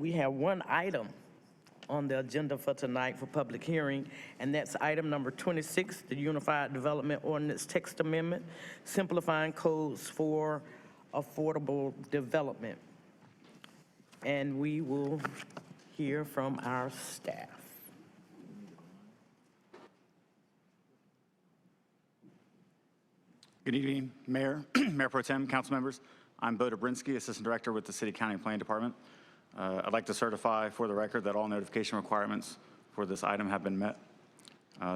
and we have one item on the agenda for tonight for public hearing, and that's item number 26, the Unified Development Ordinance Text Amendment, simplifying codes for affordable development. And we will hear from our staff. Good evening, Mayor, Mayor Pro Tem, council members. I'm Bo Dobrinsky, Assistant Director with the City County Planning Department. I'd like to certify for the record that all notification requirements for this item have been met.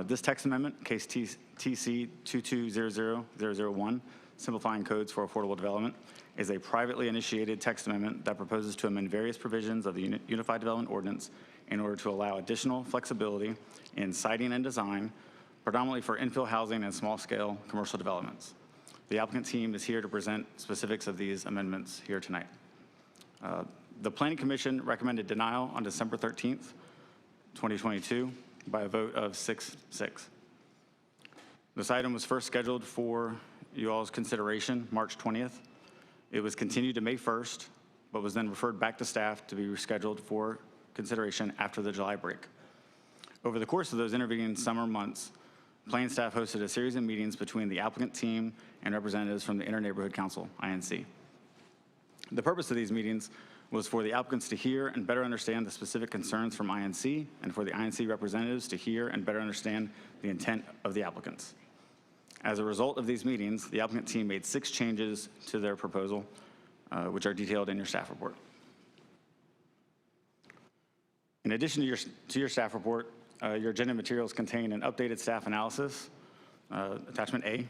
This text amendment, case TC 2200001, simplifying codes for affordable development, is a privately initiated text amendment that proposes to amend various provisions of the Unified Development Ordinance in order to allow additional flexibility in siting and design, predominantly for infill housing and small-scale commercial developments. The applicant team is here to present specifics of these amendments here tonight. The Planning Commission recommended denial on December 13th, 2022 by a vote of 6-6. This item was first scheduled for you all's consideration March 20th. It was continued to May 1st, but was then referred back to staff to be rescheduled for consideration after the July break. Over the course of those intervening summer months, planning staff hosted a series of meetings between the applicant team and representatives from the Inter-Neighborhood Council, INC. The purpose of these meetings was for the applicants to hear and better understand the specific concerns from INC, and for the INC representatives to hear and better understand the intent of the applicants. As a result of these meetings, the applicant team made 6 changes to their proposal, which are detailed in your staff report. In addition to your staff report, your agenda materials contain an updated staff analysis, attachment A,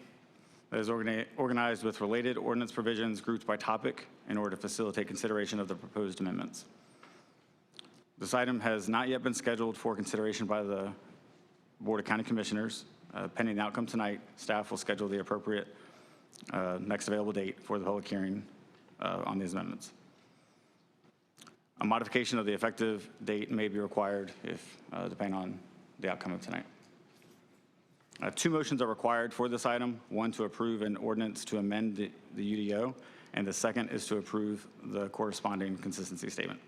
that is organized with related ordinance provisions grouped by topic in order to facilitate consideration of the proposed amendments. This item has not yet been scheduled for consideration by the Board of County Commissioners. Pending the outcome tonight, staff will schedule the appropriate next available date for the public hearing on these amendments. A modification of the effective date may be required if, depending on the outcome of tonight. 2 motions are required for this item. One to approve an ordinance to amend the UDO, and the second is to approve the corresponding consistency statement.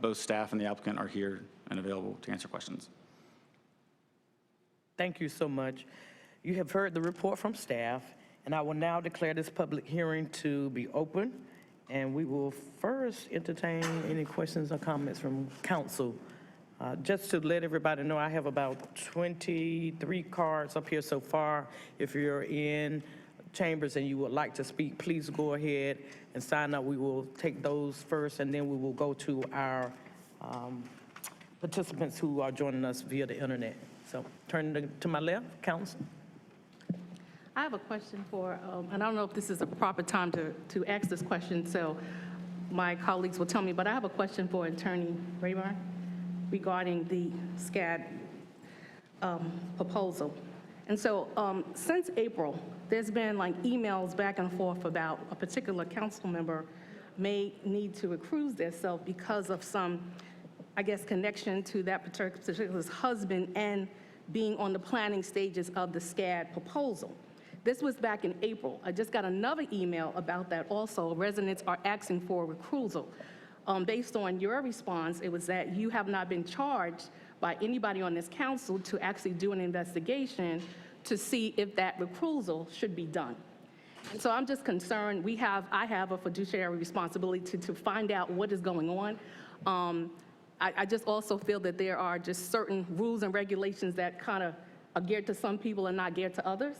Both staff and the applicant are here and available to answer questions. Thank you so much. You have heard the report from staff, and I will now declare this public hearing to be open, and we will first entertain any questions or comments from council. Just to let everybody know, I have about 23 cards up here so far. If you're in chambers and you would like to speak, please go ahead and sign up. We will take those first, and then we will go to our participants who are joining us via the internet. So turn to my left, council. I have a question for, and I don't know if this is a proper time to ask this question, so my colleagues will tell me, but I have a question for Attorney Rayburn regarding the SCAD proposal. And so since April, there's been like emails back and forth about a particular council member may need to recuse themselves because of some, I guess, connection to that particular husband and being on the planning stages of the SCAD proposal. This was back in April. I just got another email about that also. Residents are asking for recusal. Based on your response, it was that you have not been charged by anybody on this council to actually do an investigation to see if that recusal should be done. And so I'm just concerned. I have a fiduciary responsibility to find out what is going on. I just also feel that there are just certain rules and regulations that kind of are geared to some people and not geared to others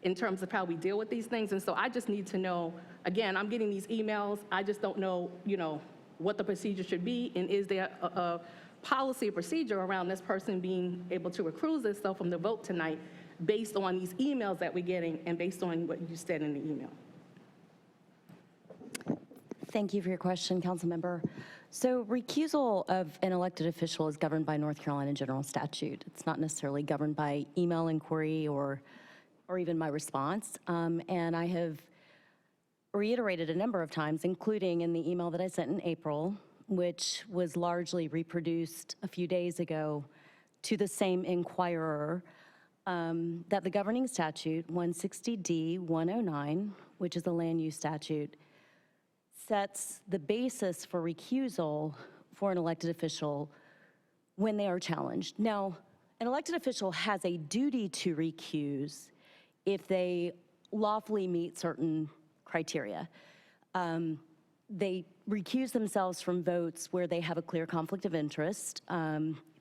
in terms of how we deal with these things. And so I just need to know, again, I'm getting these emails. I just don't know, what the procedure should be, and is there a policy or procedure around this person being able to recuse themselves from the vote tonight based on these emails that we're getting and based on what you said in the email? Thank you for your question, council member. So recusal of an elected official is governed by North Carolina general statute. It's not necessarily governed by email inquiry or even my response. And I have reiterated a number of times, including in the email that I sent in April, which was largely reproduced a few days ago to the same inquirer, that the governing statute 160D 109, which is a land use statute, sets the basis for recusal for an elected official when they are challenged. Now, an elected official has a duty to recuse if they lawfully meet certain criteria. They recuse themselves from votes where they have a clear conflict of interest.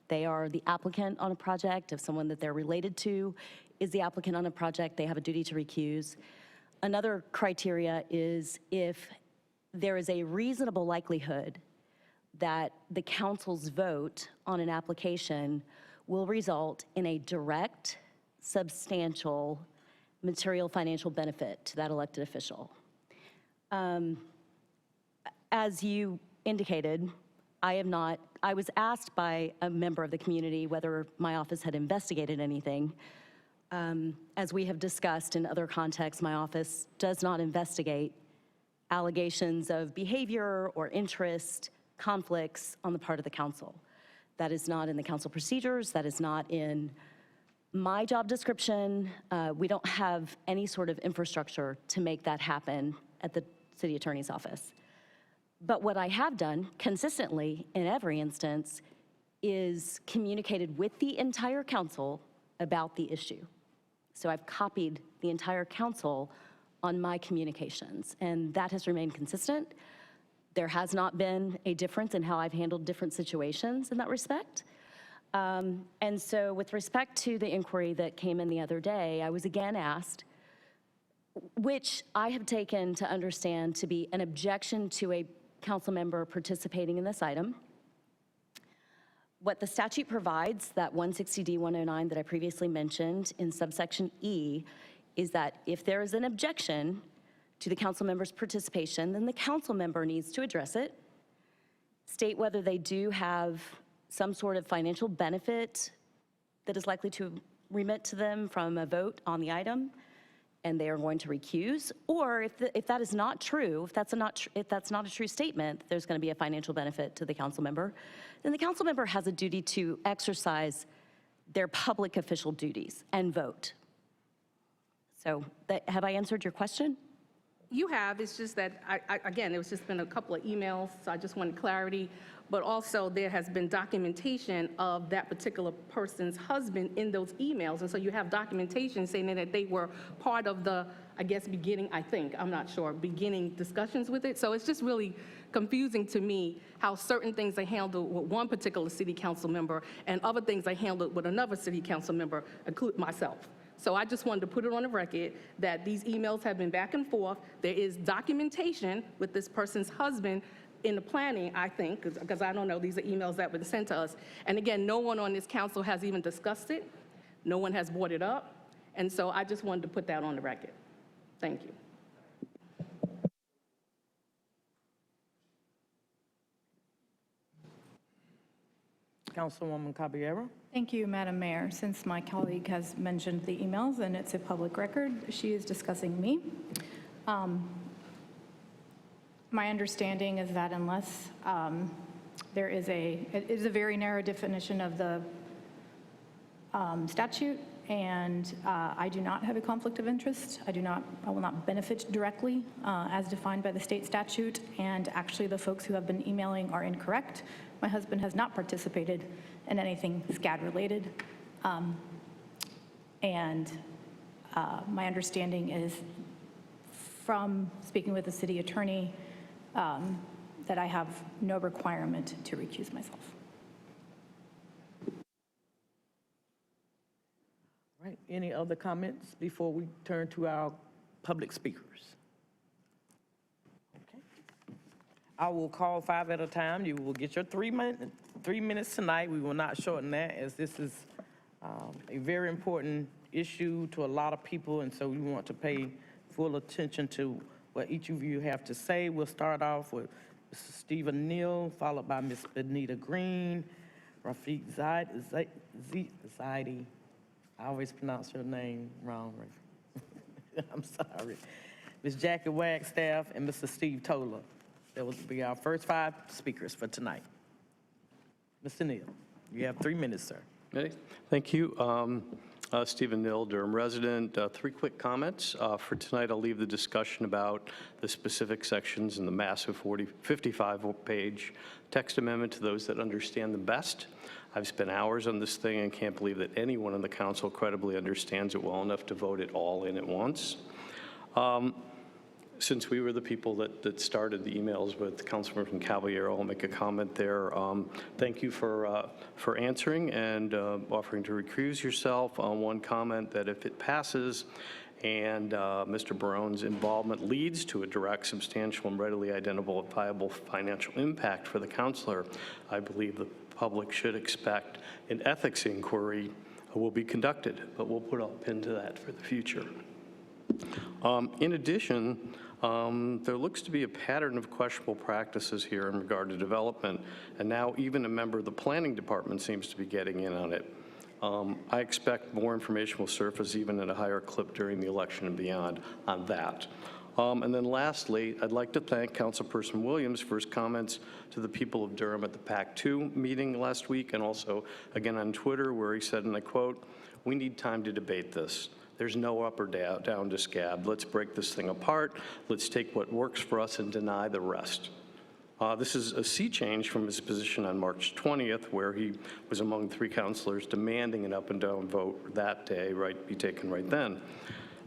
They are the applicant on a project. If someone that they're related to is the applicant on a project, they have a duty to recuse. Another criteria is if there is a reasonable likelihood that the council's vote on an application will result in a direct, substantial, material financial benefit to that elected official. As you indicated, I was asked by a member of the community whether my office had investigated anything. As we have discussed in other contexts, my office does not investigate allegations of behavior or interest conflicts on the part of the council. That is not in the council procedures. That is not in my job description. We don't have any sort of infrastructure to make that happen at the city attorney's office. But what I have done consistently in every instance is communicated with the entire council about the issue. So I've copied the entire council on my communications, and that has remained consistent. There has not been a difference in how I've handled different situations in that respect. And so with respect to the inquiry that came in the other day, I was again asked, which I have taken to understand to be an objection to a council member participating in this item. What the statute provides, that 160D109 that I previously mentioned in subsection E, is that if there is an objection to the council member's participation, then the council member needs to address it, state whether they do have some sort of financial benefit that is likely to remit to them from a vote on the item, and they are going to recuse, or if that is not true, if that's not a true statement, there's going to be a financial benefit to the council member, then the council member has a duty to exercise their public official duties and vote. So have I answered your question? You have, it's just that, again, it was just been a couple of emails, so I just wanted clarity. But also, there has been documentation of that particular person's husband in those emails. And so you have documentation saying that they were part of the, I guess, I'm not sure, beginning discussions with it. So it's just really confusing to me how certain things are handled with one particular city council member and other things are handled with another city council member, including myself. So I just wanted to put it on the record that these emails have been back and forth. There is documentation with this person's husband in the planning, I think, because I don't know, these are emails that were sent to us. And again, no one on this council has even discussed it. No one has brought it up. And so I just wanted to put that on the record. Thank you. Councilwoman Caballero. Thank you, Madam Mayor. Since my colleague has mentioned the emails and it's a public record, she is discussing me. My understanding is that unless there is it is a very narrow definition of the statute, and I do not have a conflict of interest. I will not benefit directly as defined by the state statute, and actually the folks who have been emailing are incorrect. My husband has not participated in anything SCAD related, and my understanding is from speaking with the city attorney that I have no requirement to recuse myself. All right, any other comments before we turn to our public speakers? Okay. I will call 5 at a time. You will get your 3 minutes tonight. We will not shorten that, as this is a very important issue to a lot of people, and so we want to pay full attention to what each of you have to say. We'll start off with Mr. Stephen Neal, followed by Ms. Benita Green, Rafiq Zaidi. I always pronounce your name wrong, Rafiq. I'm sorry. Ms. Jackie Wagstaff and Mr. Steve Tola. That will be our first 5 speakers for tonight. Mr. Neal, you have 3 minutes, sir. Okay, thank you. Stephen Nill, Durham resident. 3 quick comments. For tonight, I'll leave the discussion about the specific sections in the massive 55-page text amendment to those that understand them best. I've spent hours on this thing and can't believe that anyone on the council credibly understands it well enough to vote it all in at once. Since we were the people that started the emails with Councilman Caballero, I'll make a comment there. Thank you for answering and offering to recuse yourself. One comment that if it passes and Mr. Barone's involvement leads to a direct, substantial, and readily identifiable financial impact for the counselor, I believe the public should expect an ethics inquiry will be conducted, but we'll put a pin to that for the future. In addition, there looks to be a pattern of questionable practices here in regard to development, and now even a member of the planning department seems to be getting in on it. I expect more information will surface even at a higher clip during the election and beyond on that. And then lastly, I'd like to thank Councilperson Williams for his comments to the people of Durham at the PAC 2 meeting last week, and also again on Twitter, where he said, and I quote, "We need time to debate this. There's no up or down to SCAD. Let's break this thing apart. Let's take what works for us and deny the rest." This is a sea change from his position on March 20th, where he was among 3 councilors demanding an up and down vote that day, be taken right then.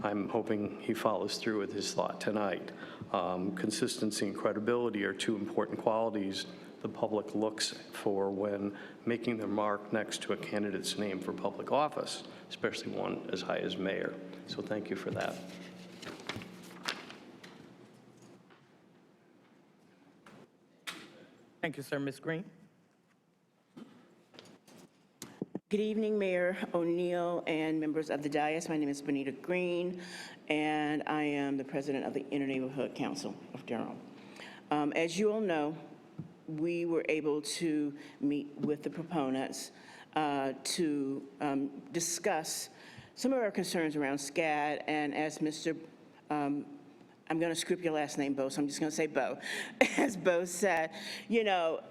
I'm hoping he follows through with his thought tonight. Consistency and credibility are 2 important qualities the public looks for when making their mark next to a candidate's name for public office, especially one as high as mayor. So thank you for that. Thank you, sir. Ms. Green? Good evening, Mayor O'Neill and members of the dais. My name is Bonita Green, and I am the president of the Interneighborhood Council of Durham. As you all know, we were able to meet with the proponents to discuss some of our concerns around SCAD, and as Mr. I'm going to script your last name, Bo, so I'm just going to say Bo. As Bo said, you know,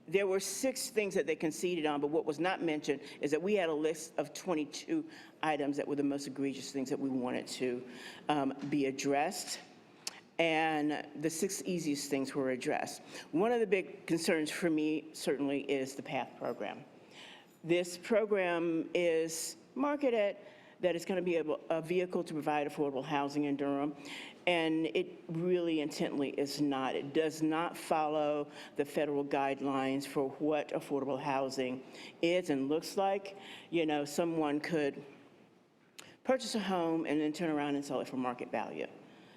there were 6 things that they conceded on, but what was not mentioned is that we had a list of 22 items that were the most egregious things that we wanted to be addressed. And the 6 easiest things were addressed. One of the big concerns for me certainly is the PATH program. This program is marketed that it's going to be a vehicle to provide affordable housing in Durham, and it really intently is not. It does not follow the federal guidelines for what affordable housing is and looks like. You know, someone could purchase a home and then turn around and sell it for market value,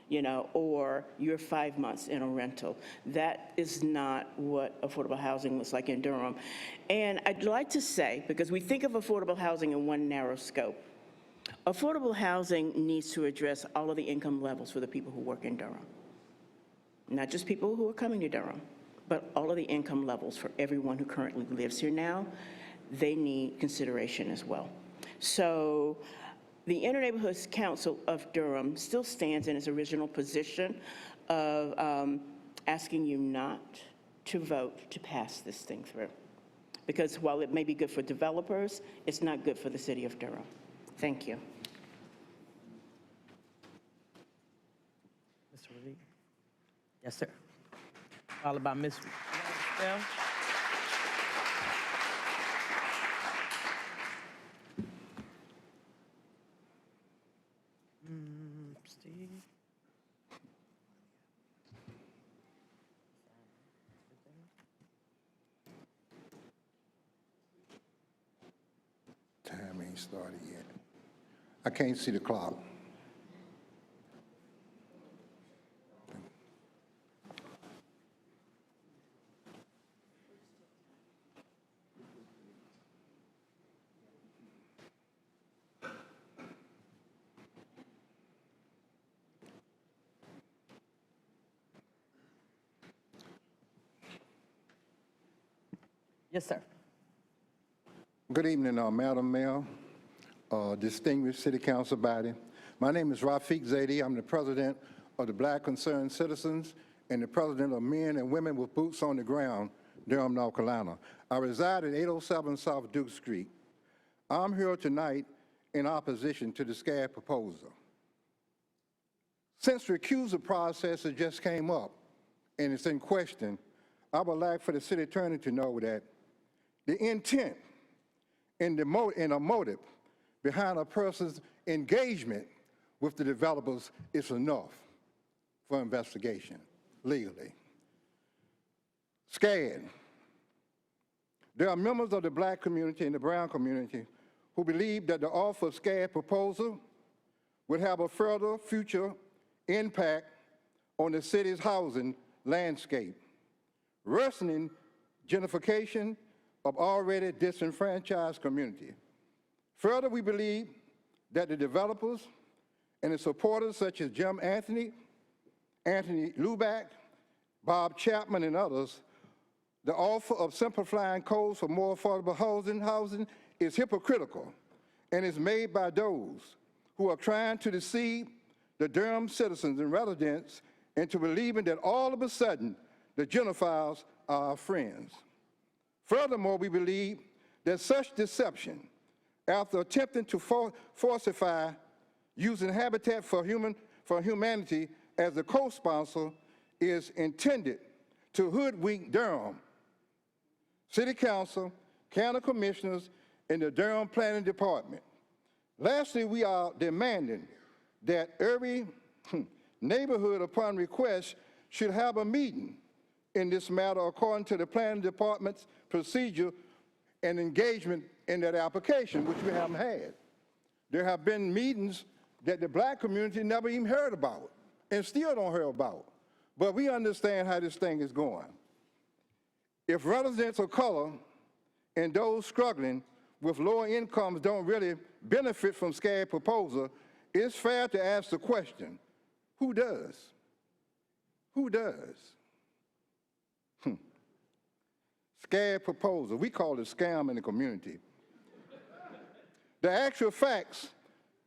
you know, or you're 5 months in a rental. That is not what affordable housing looks like in Durham. And I'd like to say, because we think of affordable housing in one narrow scope, affordable housing needs to address all of the income levels for the people who work in Durham. Not just people who are coming to Durham, but all of the income levels for everyone who currently lives here now. They need consideration as well. So the Interneighborhood Council of Durham still stands in its original position of asking you not to vote to pass this thing through. Because while it may be good for developers, it's not good for the city of Durham. Thank you. Mr. Reed? Yes, sir. Followed by Ms. Bell. Steve? Time ain't started yet. I can't see the clock. Yes, sir. Good evening, Madam Mayor, distinguished City Council body. My name is Rafiq Zaidi. I'm the president of the Black Concerned Citizens and the president of Men and Women with Boots on the Ground, Durham, North Carolina. I reside at 807 South Duke Street. I'm here tonight in opposition to the SCAD proposal. Since the recusal process has just came up and it's in question, I would like for the city attorney to know that the intent and a motive behind a person's engagement with the developers is enough for investigation legally. SCAD. There are members of the black community and the brown community who believe that the offer of SCAD proposal would have a further future impact on the city's housing landscape, worsening gentrification of already disenfranchised community. Further, we believe that the developers and the supporters such as Jim Anthony Luback, Bob Chapman, and others, the offer of simplifying codes for more affordable housing is hypocritical and is made by those who are trying to deceive the Durham citizens and residents into believing that all of a sudden the gentrifier's are our friends. Furthermore, we believe that such deception, after attempting to falsify using Habitat for Humanity as a co-sponsor, is intended to hoodwink Durham City Council, county commissioners, and the Durham Planning Department. Lastly, we are demanding that every neighborhood upon request should have a meeting in this matter according to the Planning Department's procedure and engagement in that application, which we haven't had. There have been meetings that the black community never even heard about and still don't hear about. But we understand how this thing is going. If residents of color and those struggling with lower incomes don't really benefit from SCAD proposal, it's fair to ask the question, who does? Who does? SCAD proposal, we call it scam in the community. The actual facts,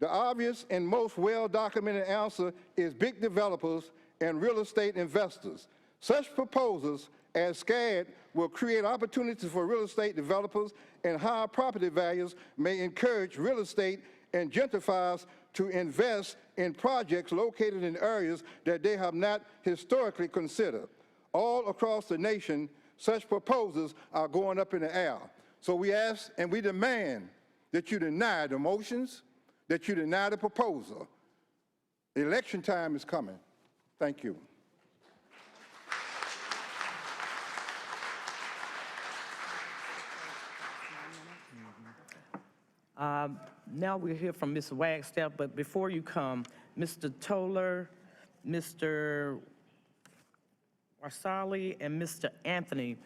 the obvious and most well-documented answer is big developers and real estate investors. Such proposals as SCAD will create opportunities for real estate developers, and higher property values may encourage real estate and gentrifiers to invest in projects located in areas that they have not historically considered. All across the nation, such proposals are going up in the air. So we ask and we demand that you deny the motions, that you deny the proposal. Election time is coming. Thank you. Now we'll hear from Ms. Wagstaff, but before you come, Mr. Toller, Mr. Warsali, and Mr. Anthony,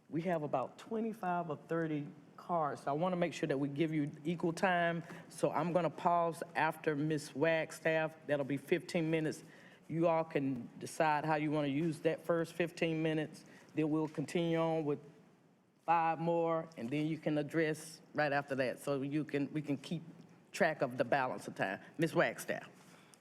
we have about 25 or 30 cards. So I want to make sure that we give you equal time. So I'm going to pause after Ms. Wagstaff. That'll be 15 minutes. You all can decide how you want to use that first 15 minutes. Then we'll continue on with 5 more, and then you can address right after that. So we can keep track of the balance of time. Ms. Wagstaff.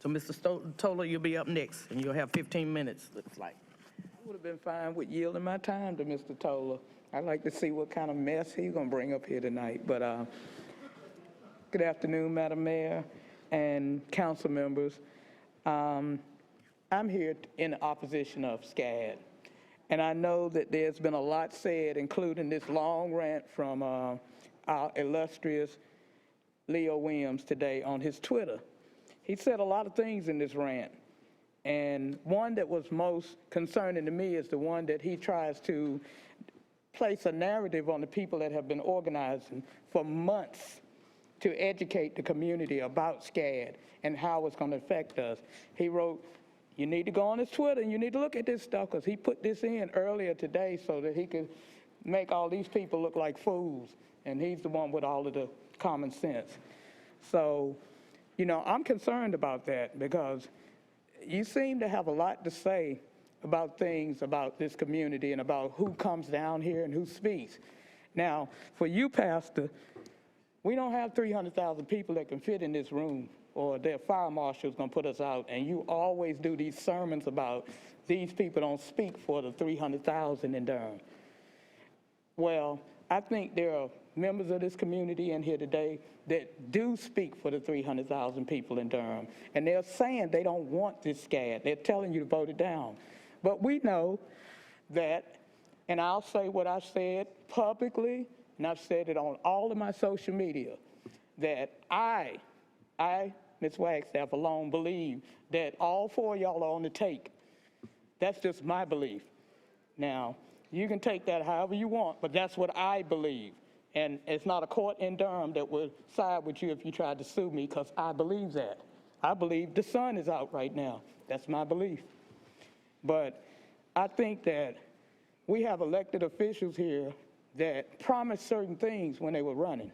So Mr. Toller, you'll be up next, and you'll have 15 minutes, looks like. I would have been fine with yielding my time to Mr. Toller. I'd like to see what kind of mess he's going to bring up here tonight. But good afternoon, Madam Mayor and council members. I'm here in opposition of SCAD. And I know that there's been a lot said, including this long rant from our illustrious Leo Williams today on his Twitter. He said a lot of things in this rant. And one that was most concerning to me is the one that he tries to place a narrative on the people that have been organizing for months to educate the community about SCAD and how it's going to affect us. He wrote, you need to go on his Twitter and you need to look at this stuff, because he put this in earlier today so that he could make all these people look like fools. And he's the one with all of the common sense. So, you know, I'm concerned about that, because you seem to have a lot to say about things about this community and about who comes down here and who speaks. Now, for you, Pastor, we don't have 300,000 people that can fit in this room, or their fire marshal's gonna put us out, and you always do these sermons about these people don't speak for the 300,000 in Durham. Well, I think there are members of this community in here today that do speak for the 300,000 people in Durham, and they're saying they don't want this SCAD. They're telling you to vote it down. But we know that, and I'll say what I said publicly, and I've said it on all of my social media, that I, Ms. Wagstaff alone, believe that all four of y'all are on the take. That's just my belief. Now, you can take that however you want, but that's what I believe. And it's not a court in Durham that would side with you if you tried to sue me, because I believe that. I believe the sun is out right now. That's my belief. But I think that we have elected officials here that promised certain things when they were running.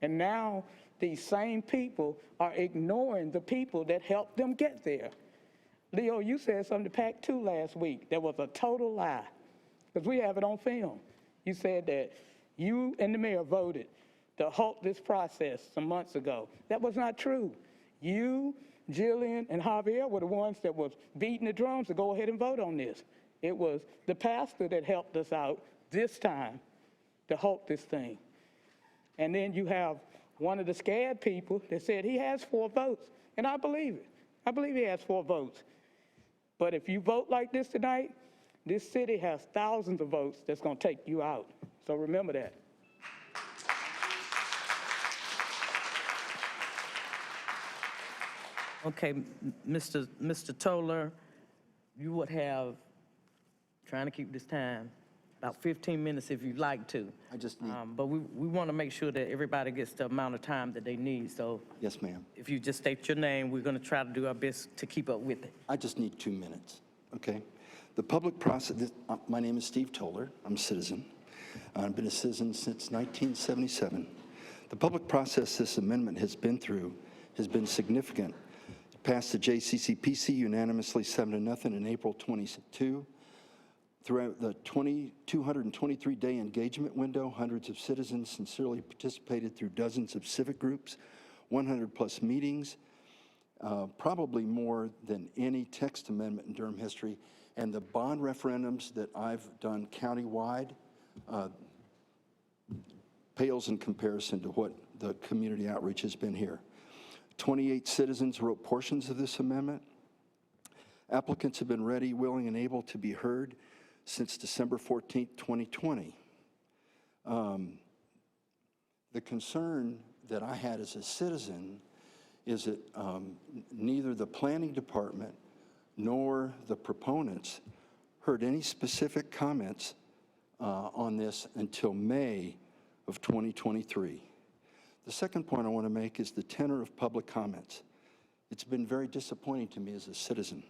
And now these same people are ignoring the people that helped them get there. Leo, you said something to PAC 2 last week that was a total lie, because we have it on film. You said that you and the mayor voted to halt this process some months ago. That was not true. You, Jillian, and Javier were the ones that was beating the drums to go ahead and vote on this. It was the pastor that helped us out this time to halt this thing. And then you have one of the SCAD people that said he has 4 votes, and I believe it. I believe he has 4 votes. But if you vote like this tonight, this city has thousands of votes that's going to take you out. So remember that. Okay, Mr. Toller, you would have, trying to keep this time, about 15 minutes if you'd like to. I just need, But we want to make sure that everybody gets the amount of time that they need. So yes, ma'am. if you just state your name, we're going to try to do our best to keep up with it. I just need 2 minutes, okay? The public process, my name is Steve Toller. I'm a citizen. I've been a citizen since 1977. The public process this amendment has been through has been significant. It passed the JCCPC unanimously 7-0 in April 22. Throughout the 223-day engagement window, hundreds of citizens sincerely participated through dozens of civic groups, 100+ meetings, probably more than any text amendment in Durham history. And the bond referendums that I've done countywide pales in comparison to what the community outreach has been here. 28 citizens wrote portions of this amendment. Applicants have been ready, willing, and able to be heard since December 14th, 2020. The concern that I had as a citizen is that neither the planning department nor the proponents heard any specific comments on this until May of 2023. The second point I want to make is the tenor of public comments. It's been very disappointing to me as a citizen.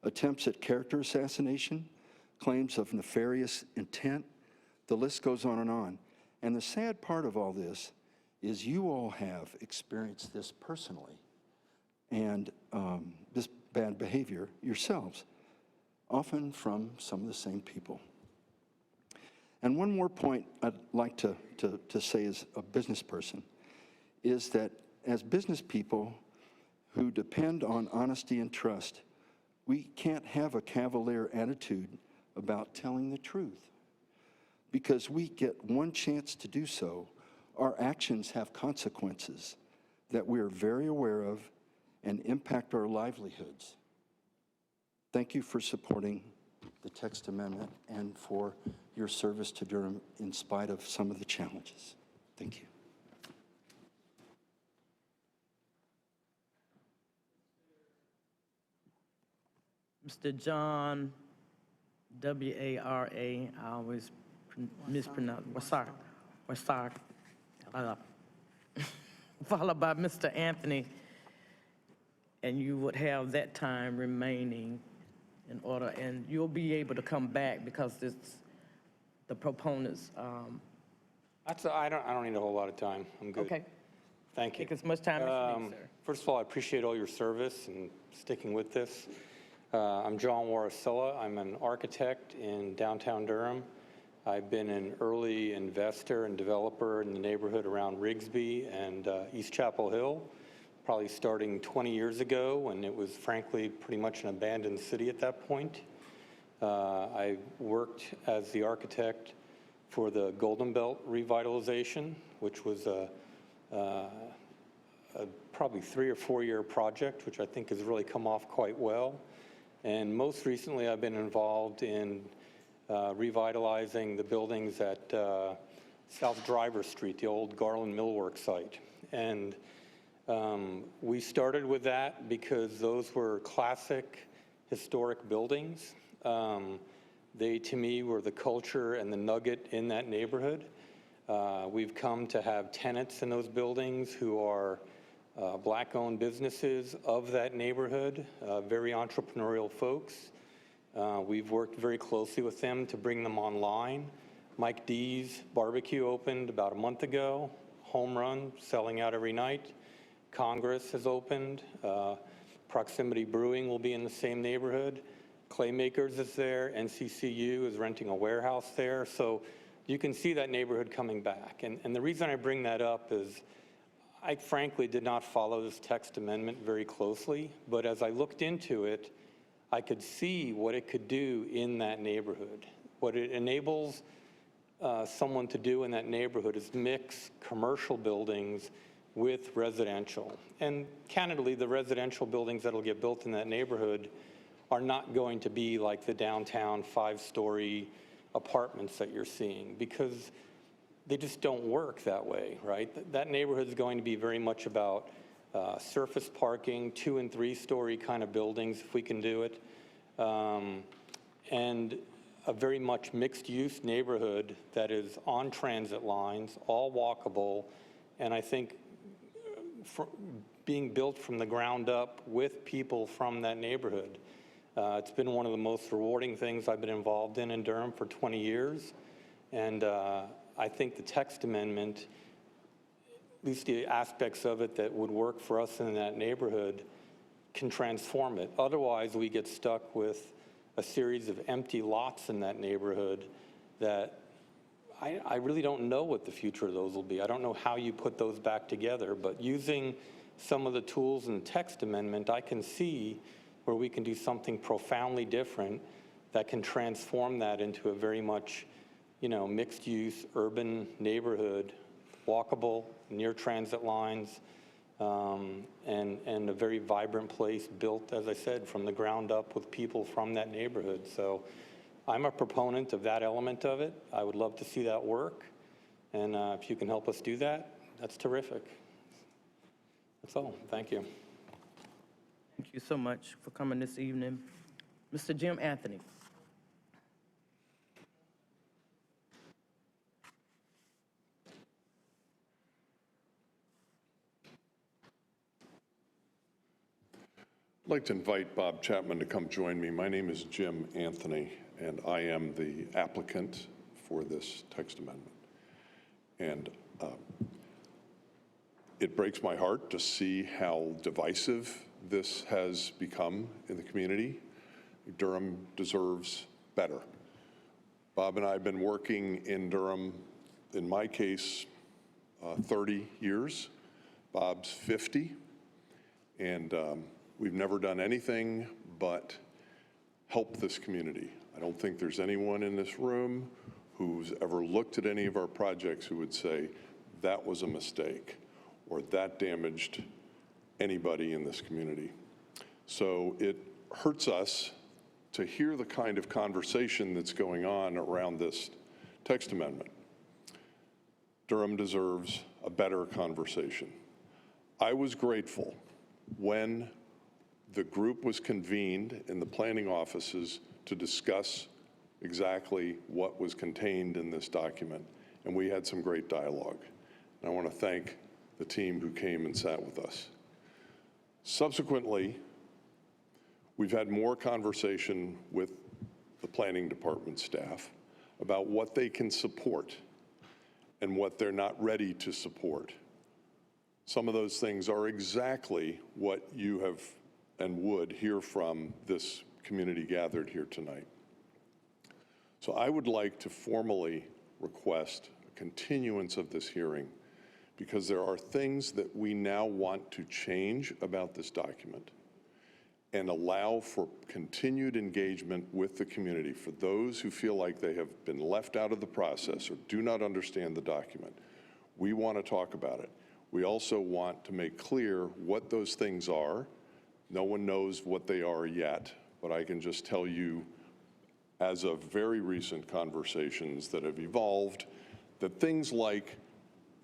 Attempts at character assassination, claims of nefarious intent, the list goes on. And the sad part of all this is you all have experienced this personally, and this bad behavior yourselves, often from some of the same people. And one more point I'd like to say as a business person is that as business people who depend on honesty and trust, we can't have a cavalier attitude about telling the truth. Because we get one chance to do so, our actions have consequences that we are very aware of and impact our livelihoods. Thank you for supporting the text amendment and for your service to Durham in spite of some of the challenges. Thank you. Mr. John, W-A-R-A, I always mispronounce, Wasar, followed by Mr. Anthony, and you would have that time remaining in order, and you'll be able to come back because it's the proponents. I don't need a whole lot of time. I'm good. Okay, Thank you. take as much time as you need, sir. First of all, I appreciate all your service and sticking with this. I'm John Warasilla. I'm an architect in downtown Durham. I've been an early investor and developer in the neighborhood around Rigsby and East Chapel Hill, probably starting 20 years ago when it was frankly pretty much an abandoned city at that point. I worked as the architect for the Golden Belt revitalization, which was a probably 3 or 4 year project, which I think has really come off quite well. And most recently, I've been involved in revitalizing the buildings at South Driver Street, the old Garland Millwork site. And we started with that because those were classic historic buildings. They, to me, were the culture and the nugget in that neighborhood. We've come to have tenants in those buildings who are Black-owned businesses of that neighborhood, very entrepreneurial folks. We've worked very closely with them to bring them online. Mike D's Barbecue opened about a month ago, home run, selling out every night. Congress has opened. Proximity Brewing will be in the same neighborhood. Claymakers is there. NCCU is renting a warehouse there. So you can see that neighborhood coming back. And the reason I bring that up is I frankly did not follow this text amendment very closely, but as I looked into it, I could see what it could do in that neighborhood. What it enables someone to do in that neighborhood is mix commercial buildings with residential. And candidly, the residential buildings that'll get built in that neighborhood are not going to be like the downtown 5-story apartments that you're seeing, because they just don't work that way, right? That neighborhood is going to be very much about surface parking, 2- and 3-story kind of buildings, if we can do it, and a very much mixed-use neighborhood that is on transit lines, all walkable, and I think being built from the ground up with people from that neighborhood. It's been one of the most rewarding things I've been involved in Durham for 20 years, and I think the text amendment, at least the aspects of it that would work for us in that neighborhood, can transform it. Otherwise, we get stuck with a series of empty lots in that neighborhood that I really don't know what the future of those will be. I don't know how you put those back together, but using some of the tools in the text amendment, I can see where we can do something profoundly different that can transform that into a very much, mixed-use urban neighborhood, walkable, near transit lines, and a very vibrant place built, as I said, from the ground up with people from that neighborhood. So I'm a proponent of that element of it. I would love to see that work. And if you can help us do that, that's terrific. That's all. Thank you. Thank you so much for coming this evening. Mr. Jim Anthony. I'd like to invite Bob Chapman to come join me. My name is Jim Anthony, and I am the applicant for this text amendment. And it breaks my heart to see how divisive this has become in the community. Durham deserves better. Bob and I have been working in Durham, in my case, 30 years. Bob's 50. And we've never done anything but help this community. I don't think there's anyone in this room who's ever looked at any of our projects who would say that was a mistake or that damaged anybody in this community. So it hurts us to hear the kind of conversation that's going on around this text amendment. Durham deserves a better conversation. I was grateful when the group was convened in the planning offices to discuss exactly what was contained in this document, and we had some great dialogue. And I want to thank the team who came and sat with us. Subsequently, we've had more conversation with the planning department staff about what they can support and what they're not ready to support. Some of those things are exactly what you have and would hear from this community gathered here tonight. So I would like to formally request a continuance of this hearing because there are things that we now want to change about this document. and allow for continued engagement with the community. For those who feel like they have been left out of the process or do not understand the document, we want to talk about it. We also want to make clear what those things are. No one knows what they are yet, but I can just tell you, as of very recent conversations that have evolved, that things like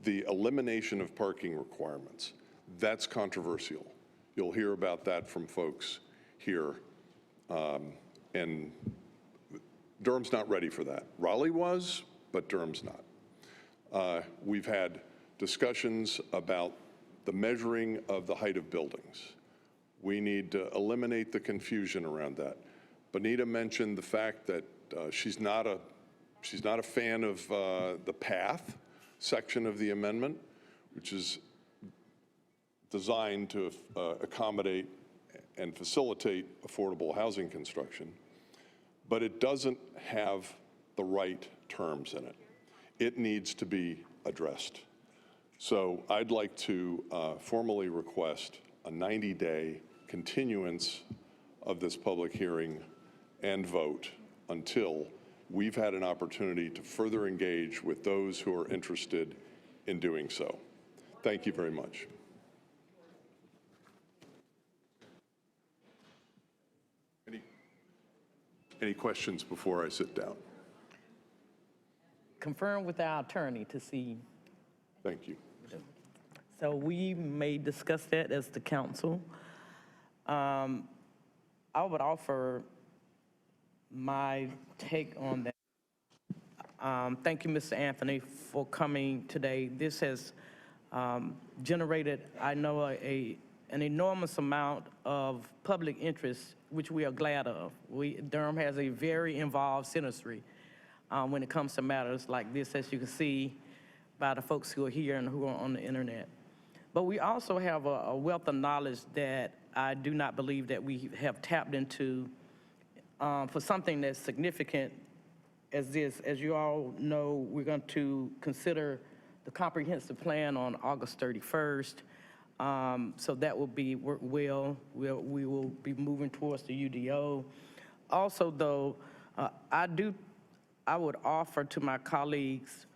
the elimination of parking requirements, that's controversial. You'll hear about that from folks here. And Durham's not ready for that. Raleigh was, but Durham's not. We've had discussions about the measuring of the height of buildings. We need to eliminate the confusion around that. Bonita mentioned the fact that she's not a fan of the path section of the amendment, which is designed to accommodate and facilitate affordable housing construction, but it doesn't have the right terms in it. It needs to be addressed. So I'd like to formally request a 90-day continuance of this public hearing and vote until we've had an opportunity to further engage with those who are interested in doing so. Thank you very much. Any questions before I sit down? Confirm with our attorney to see. Thank you. So we may discuss that as the council. I would offer my take on that. Thank you, Mr. Anthony, for coming today. This has generated, I know, an enormous amount of public interest, which we are glad of. Durham has a very involved citizenry when it comes to matters like this, as you can see by the folks who are here and who are on the internet. But we also have a wealth of knowledge that I do not believe that we have tapped into for something that's significant as this. As you all know, we're going to consider the comprehensive plan on August 31st. So that will be work well. We will be moving towards the UDO. Also, though, I would offer to my colleagues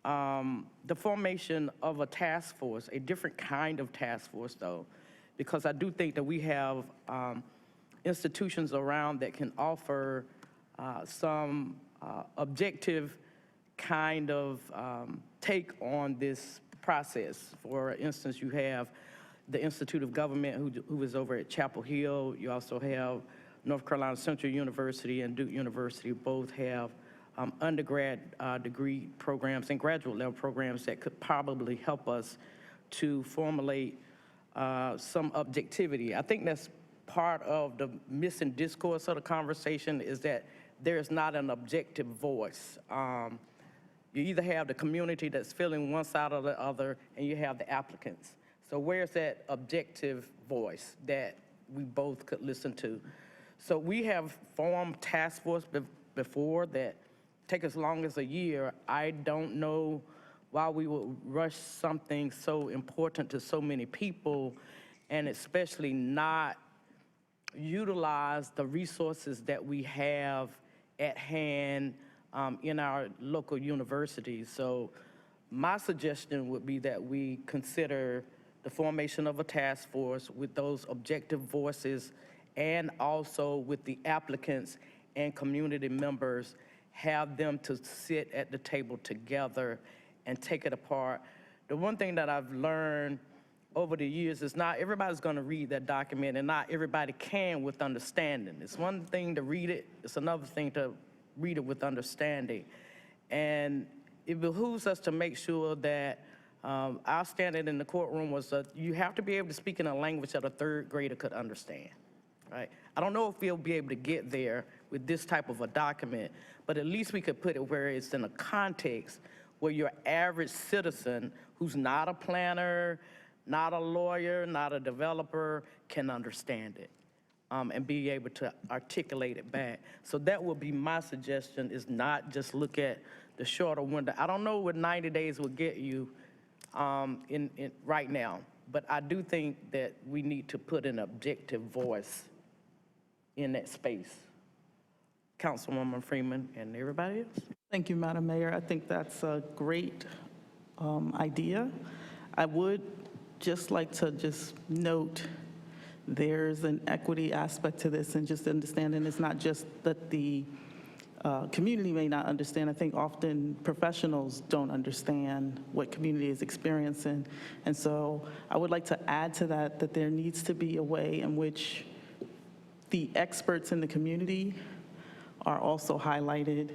the formation of a task force, a different kind of task force, though, because I do think that we have institutions around that can offer some objective kind of take on this process. For instance, you have the Institute of Government, who is over at Chapel Hill. You also have North Carolina Central University and Duke University. Both have undergrad degree programs and graduate level programs that could probably help us to formulate some objectivity. I think that's part of the missing discourse of the conversation, is that there's not an objective voice. You either have the community that's feeling one side or the other, and you have the applicants. So where's that objective voice that we both could listen to? So we have formed task force before that take as long as a year. I don't know why we would rush something so important to so many people, and especially not utilize the resources that we have at hand in our local universities. So my suggestion would be that we consider the formation of a task force with those objective voices, and also with the applicants and community members, have them to sit at the table together and take it apart. The one thing that I've learned over the years is not everybody's going to read that document, and not everybody can with understanding. It's one thing to read it, it's another thing to read it with understanding. And it behooves us to make sure that our standard in the courtroom was that you have to be able to speak in a language that a third grader could understand, right? I don't know if we'll be able to get there with this type of a document, but at least we could put it where it's in a context where your average citizen who's not a planner, not a lawyer, not a developer, can understand it and be able to articulate it back. So that would be my suggestion, is not just look at the shorter window. I don't know what 90 days will get you right now, but I do think that we need to put an objective voice in that space. Councilwoman Freeman and everybody else. Thank you, Madam Mayor. I think that's a great idea. I would just like to note there's an equity aspect to this, and just understanding it's not just that the community may not understand. I think often professionals don't understand what community is experiencing. And so I would like to add to that that there needs to be a way in which the experts in the community are also highlighted,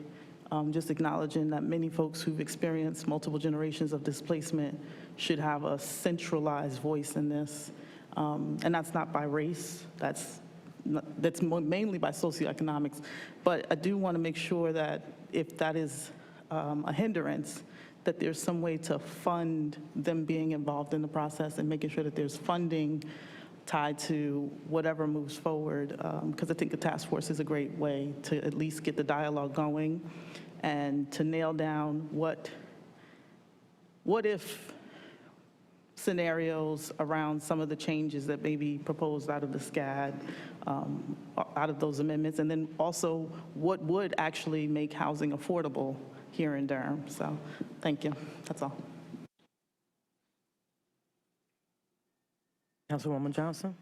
just acknowledging that many folks who've experienced multiple generations of displacement should have a centralized voice in this. And that's not by race, that's mainly by socioeconomics. But I do want to make sure that if that is a hindrance, that there's some way to fund them being involved in the process and making sure that there's funding tied to whatever moves forward, because I think a task force is a great way to at least get the dialogue going and to nail down what if scenarios around some of the changes that may be proposed out of the SCAD, out of those amendments, and then also what would actually make housing affordable here in Durham. So thank you. That's all. Councilwoman Johnson.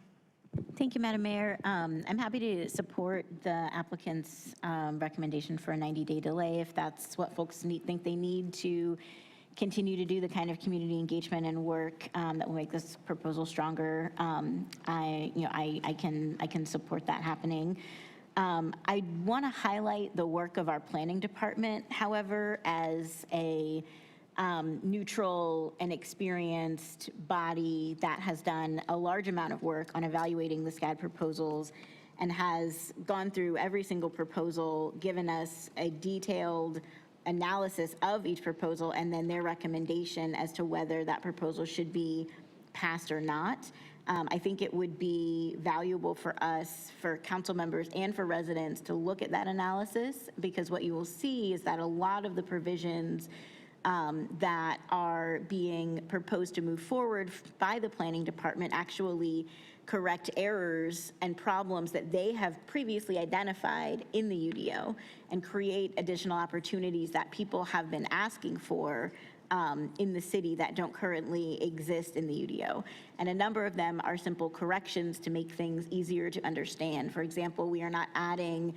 Thank you, Madam Mayor. I'm happy to support the applicant's recommendation for a 90-day delay if that's what folks think they need to continue to do the kind of community engagement and work that will make this proposal stronger. I can support that happening. I want to highlight the work of our planning department, however, as a neutral and experienced body that has done a large amount of work on evaluating the SCAD proposals and has gone through every single proposal, given us a detailed analysis of each proposal and then their recommendation as to whether that proposal should be passed or not. I think it would be valuable for us, for council members and for residents to look at that analysis, because what you will see is that a lot of the provisions that are being proposed to move forward by the planning department actually correct errors and problems that they have previously identified in the UDO and create additional opportunities that people have been asking for in the city that don't currently exist in the UDO. And a number of them are simple corrections to make things easier to understand. For example, we are not adding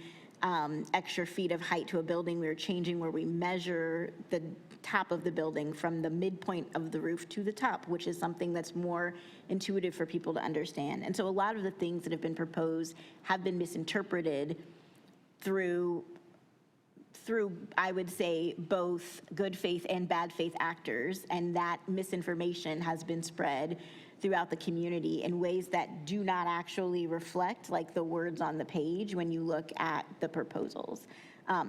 extra feet of height to a building. We are changing where we measure the top of the building from the midpoint of the roof to the top, which is something that's more intuitive for people to understand. And so a lot of the things that have been proposed have been misinterpreted through I would say, both good faith and bad faith actors, and that misinformation has been spread throughout the community in ways that do not actually reflect like the words on the page when you look at the proposals.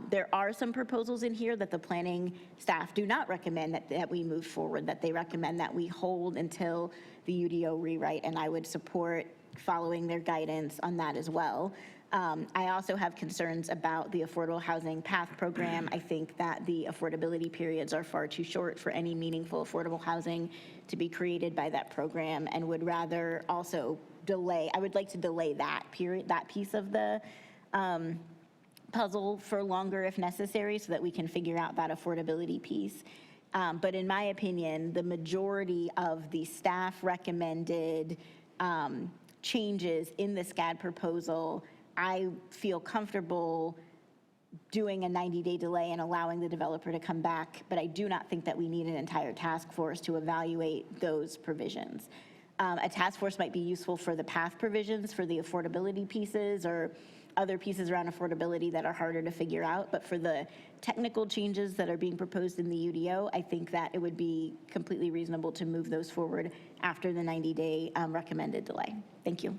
There are some proposals in here that the planning staff do not recommend that we move forward, that they recommend that we hold until the UDO rewrite, and I would support following their guidance on that as well. I also have concerns about the Affordable Housing Path Program. I think that the affordability periods are far too short for any meaningful affordable housing to be created by that program, and would rather also delay, I would like to delay that period, that piece of the puzzle for longer if necessary, so that we can figure out that affordability piece. But in my opinion, the majority of the staff recommended changes in the SCAD proposal, I feel comfortable doing a 90-day delay and allowing the developer to come back, but I do not think that we need an entire task force to evaluate those provisions. A task force might be useful for the path provisions, for the affordability pieces, or other pieces around affordability that are harder to figure out, but for the technical changes that are being proposed in the UDO, I think that it would be completely reasonable to move those forward after the 90-day recommended delay. Thank you.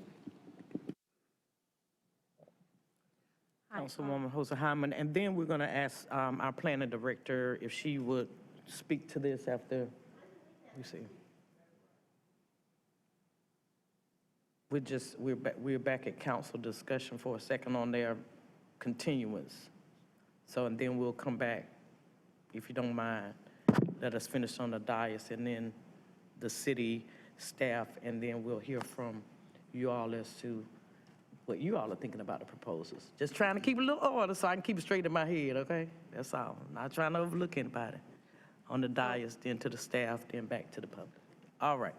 Councilwoman Hosa Hyman, and then we're going to ask our planning director if she would speak to this after we see. We're back at council discussion for a second on their continuance. So, and then we'll come back, if you don't mind. Let us finish on the dais, and then the city staff, and then we'll hear from you all as to what you all are thinking about the proposals. Just trying to keep a little order so I can keep it straight in my head, okay? That's all. Not trying to overlook anybody. On the dais, then to the staff, then back to the public. All right.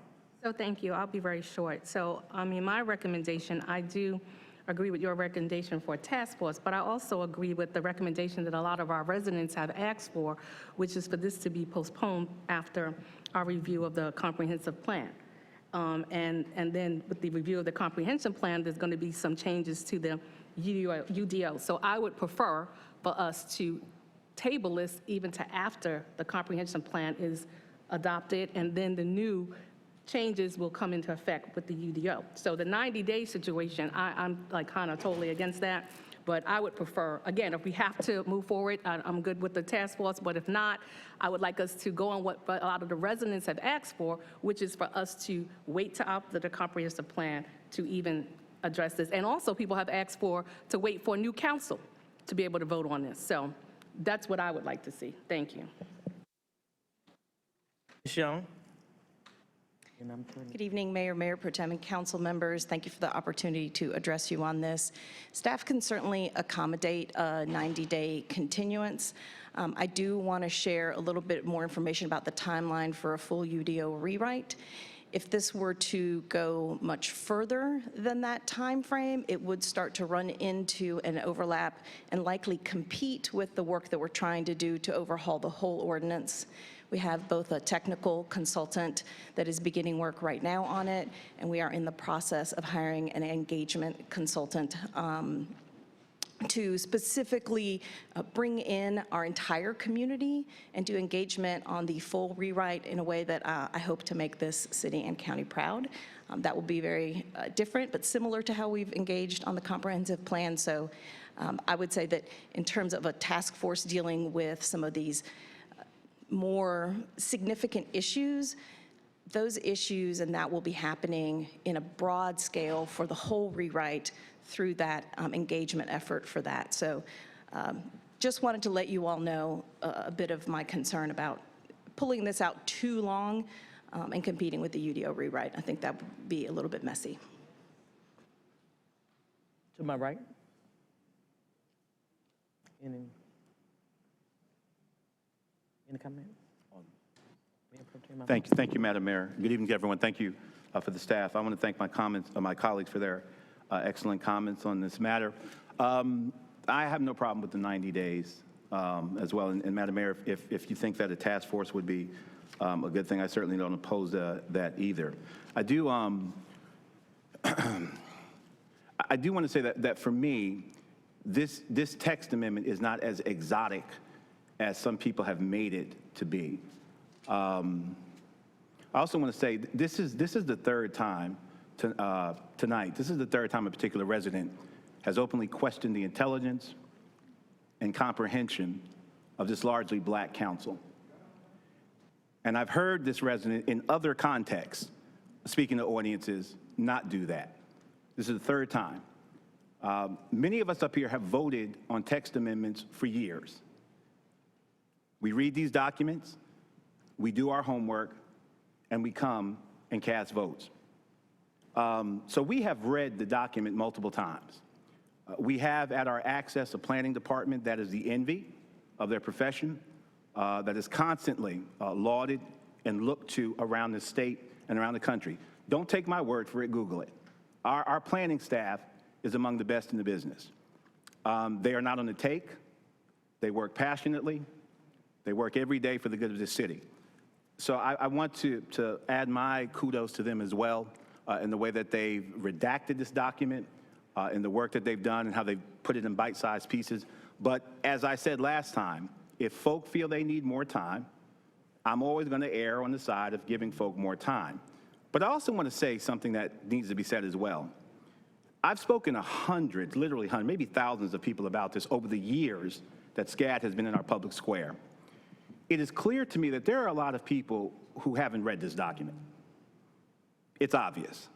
So thank you. I'll be very short. So, my recommendation, I do agree with your recommendation for a task force, but I also agree with the recommendation that a lot of our residents have asked for, which is for this to be postponed after our review of the comprehensive plan. And then with the review of the comprehensive plan, there's going to be some changes to the UDO. So I would prefer for us to table this even to after the comprehensive plan is adopted, and then the new changes will come into effect with the UDO. So the 90-day situation, I'm like kind of totally against that, but I would prefer, again, if we have to move forward, I'm good with the task force, but if not, I would like us to go on what a lot of the residents have asked for, which is for us to wait to after the comprehensive plan to even address this. And also people have asked to wait for a new council to be able to vote on this. So that's what I would like to see. Thank you. Ms. Young? Good evening, Mayor Pro Tem, and council members. Thank you for the opportunity to address you on this. Staff can certainly accommodate a 90-day continuance. I do want to share a little bit more information about the timeline for a full UDO rewrite. If this were to go much further than that time frame, it would start to run into an overlap and likely compete with the work that we're trying to do to overhaul the whole ordinance. We have both a technical consultant that is beginning work right now on it, and we are in the process of hiring an engagement consultant to specifically bring in our entire community and do engagement on the full rewrite in a way that I hope to make this city and county proud. That will be very different, but similar to how we've engaged on the comprehensive plan. So I would say that in terms of a task force dealing with some of these more significant issues, those issues and that will be happening in a broad scale for the whole rewrite through that engagement effort for that. So just wanted to let you all know a bit of my concern about pulling this out too long and competing with the UDO rewrite. I think that would be a little bit messy. To my right? Any comment? Thank you, Madam Mayor. Good evening to everyone. Thank you for the staff. I want to thank my colleagues for their excellent comments on this matter. I have no problem with the 90 days as well. And Madam Mayor, if you think that a task force would be a good thing, I certainly don't oppose that either. I do want to say that for me, this text amendment is not as exotic as some people have made it to be. I also want to say this is the third time tonight. This is the third time a particular resident has openly questioned the intelligence and comprehension of this largely black council. And I've heard this resident in other contexts, speaking to audiences, not do that. This is the third time. Many of us up here have voted on text amendments for years. We read these documents, we do our homework, and we come and cast votes. So we have read the document multiple times. We have at our access a planning department that is the envy of their profession, that is constantly lauded and looked to around the state and around the country. Don't take my word for it, Google it. Our planning staff is among the best in the business. They are not on the take. They work passionately. They work every day for the good of this city. So I want to add my kudos to them as well in the way that they've redacted this document, in the work that they've done and how they've put it in bite-sized pieces. But as I said last time, if folk feel they need more time, I'm always going to err on the side of giving folk more time. But I also want to say something that needs to be said as well. I've spoken to hundreds, literally hundreds, maybe thousands of people about this over the years that SCAD has been in our public square. It is clear to me that there are a lot of people who haven't read this document. It's obvious.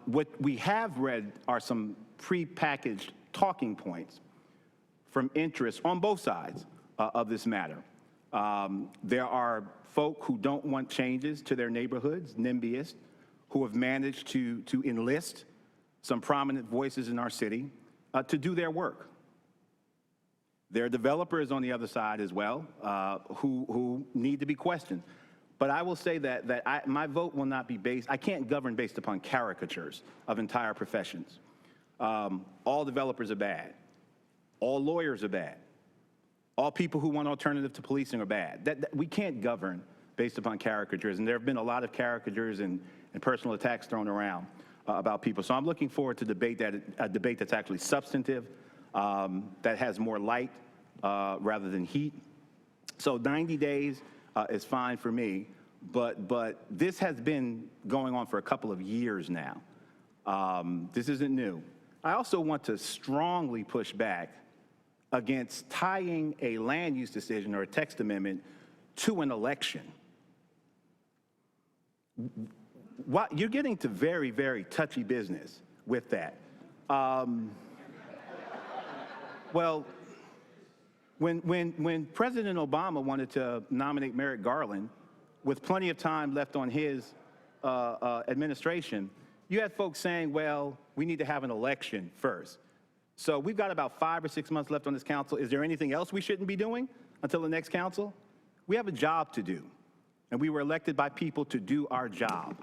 What we have read are some prepackaged talking points from interests on both sides of this matter. There are folk who don't want changes to their neighborhoods, NIMBYists, who have managed to enlist some prominent voices in our city to do their work. There are developers on the other side as well who need to be questioned. But I will say that my vote will not be based, I can't govern based upon caricatures of entire professions. All developers are bad. All lawyers are bad. All people who want alternative to policing are bad. We can't govern based upon caricatures, and there have been a lot of caricatures and personal attacks thrown around about people. So I'm looking forward to a debate that's actually substantive, that has more light rather than heat. So 90 days is fine for me, but this has been going on for a couple of years now. This isn't new. I also want to strongly push back against tying a land use decision or a text amendment to an election. You're getting to very, very touchy business with that. Well, when President Obama wanted to nominate Merrick Garland, with plenty of time left on his administration, you had folks saying, well, we need to have an election first. So we've got about 5 or 6 months left on this council. Is there anything else we shouldn't be doing until the next council? We have a job to do, and we were elected by people to do our job.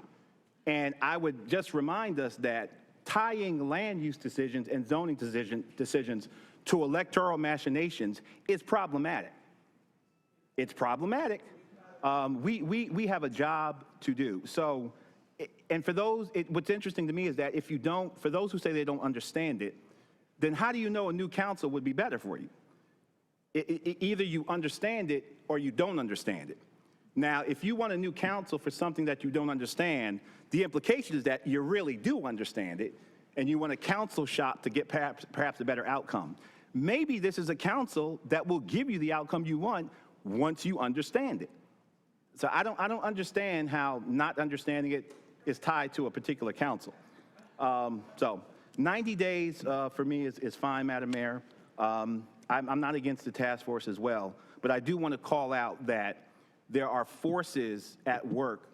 And I would just remind us that tying land use decisions and zoning decisions to electoral machinations is problematic. It's problematic. We have a job to do. So, and for those, what's interesting to me is that if you don't, for those who say they don't understand it, then how do you know a new council would be better for you? Either you understand it or you don't understand it. Now, if you want a new council for something that you don't understand, the implication is that you really do understand it, and you want a council shop to get perhaps a better outcome. Maybe this is a council that will give you the outcome you want once you understand it. So I don't understand how not understanding it is tied to a particular council. So 90 days for me is fine, Madam Mayor. I'm not against the task force as well, but I do want to call out that there are forces at work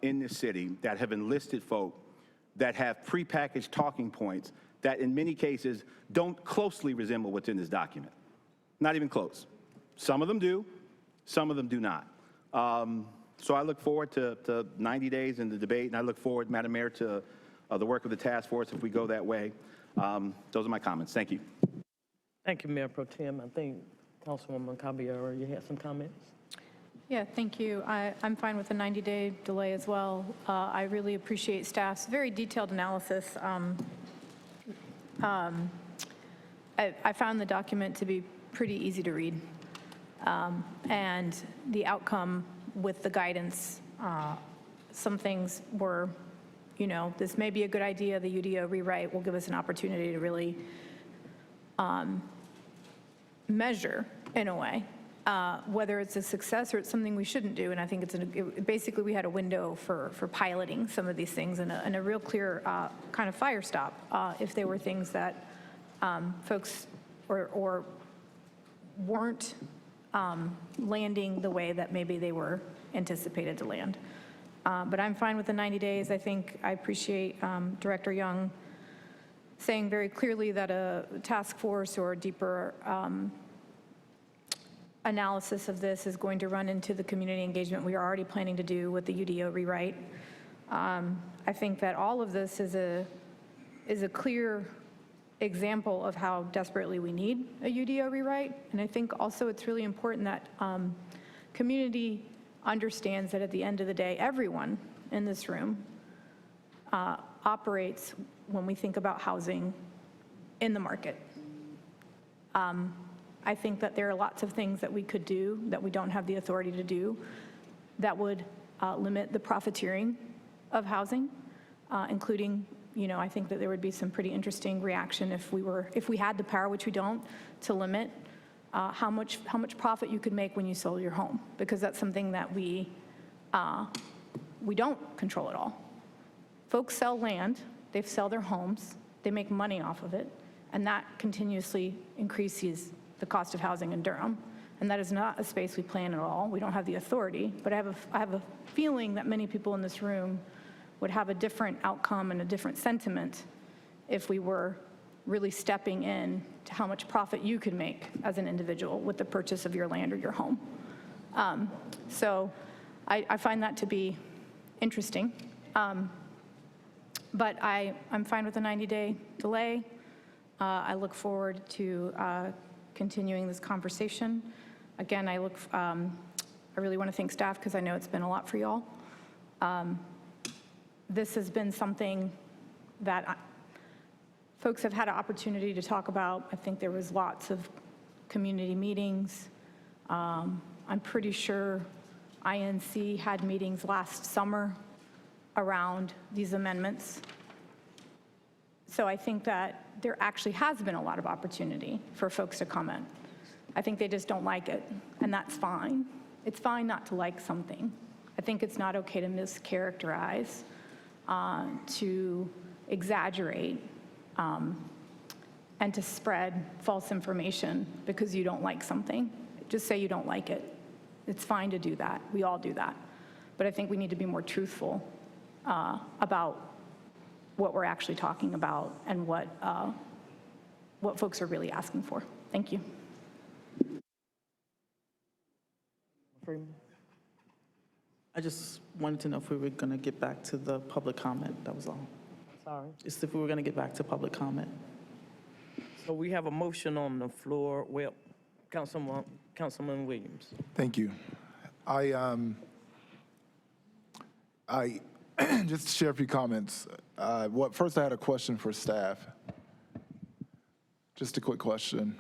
in this city that have enlisted folk that have prepackaged talking points that in many cases don't closely resemble what's in this document. Not even close. Some of them do, some of them do not. So I look forward to 90 days in the debate, and I look forward, Madam Mayor, to the work of the task force if we go that way. Those are my comments. Thank you. Thank you, Mayor Pro Tem. I think Councilwoman Caballero, you had some comments? Yeah, thank you. I'm fine with a 90-day delay as well. I really appreciate staff's very detailed analysis. I found the document to be pretty easy to read. And the outcome with the guidance, some things were, you know, this may be a good idea. The UDO rewrite will give us an opportunity to really measure, in a way, whether it's a success or it's something we shouldn't do. And I think basically we had a window for piloting some of these things and a real clear kind of fire stop if there were things that folks or weren't landing the way that maybe they were anticipated to land. But I'm fine with the 90 days. I think I appreciate Director Young saying very clearly that a task force or a deeper analysis of this is going to run into the community engagement we are already planning to do with the UDO rewrite. I think that all of this is a clear example of how desperately we need a UDO rewrite. And I think also it's really important that community understands that at the end of the day, everyone in this room operates when we think about housing in the market. I think that there are lots of things that we could do that we don't have the authority to do that would limit the profiteering of housing, including, you know, I think that there would be some pretty interesting reaction if we had the power, which we don't, to limit how much profit you could make when you sold your home, because that's something that we don't control at all. Folks sell land, they sell their homes, they make money off of it, and that continuously increases the cost of housing in Durham. And that is not a space we plan at all. We don't have the authority, but I have a feeling that many people in this room would have a different outcome and a different sentiment if we were really stepping in to how much profit you could make as an individual with the purchase of your land or your home. So I find that to be interesting. But I'm fine with a 90-day delay. I look forward to continuing this conversation. Again, I really want to thank staff because I know it's been a lot for y'all. This has been something that folks have had an opportunity to talk about. I think there was lots of community meetings. I'm pretty sure INC had meetings last summer around these amendments. So I think that there actually has been a lot of opportunity for folks to comment. I think they just don't like it, and that's fine. It's fine not to like something. I think it's not okay to mischaracterize, to exaggerate, and to spread false information because you don't like something. Just say you don't like it. It's fine to do that. We all do that. But I think we need to be more truthful about what we're actually talking about and what folks are really asking for. Thank you. Freeman? I just wanted to know if we were going to get back to the public comment, that was all. Sorry. Just if we were going to get back to public comment. So we have a motion on the floor. Well, Councilman Williams. Thank you. I just to share a few comments. First, I had a question for staff. Just a quick question.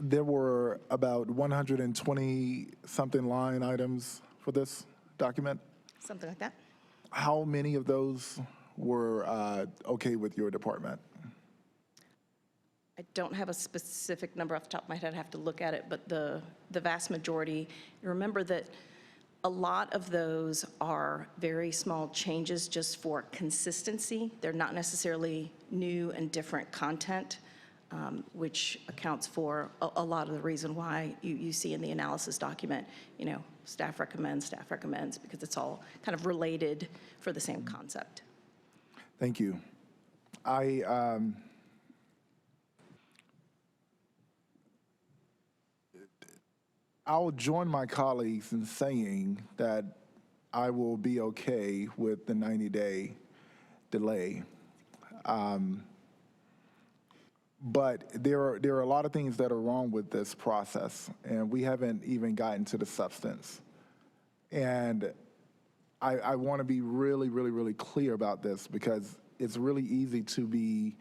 There were about 120-something line items for this document. Something like that. How many of those were okay with your department? I don't have a specific number off the top of my head. I'd have to look at it, but the vast majority, remember that a lot of those are very small changes just for consistency. They're not necessarily new and different content, which accounts for a lot of the reason why you see in the analysis document, staff recommends, because it's all kind of related for the same concept. Thank you. I'll join my colleagues in saying that I will be okay with the 90-day delay. But there are a lot of things that are wrong with this process, and we haven't even gotten to the substance. And I want to be really, really, really clear about this because it's really easy to be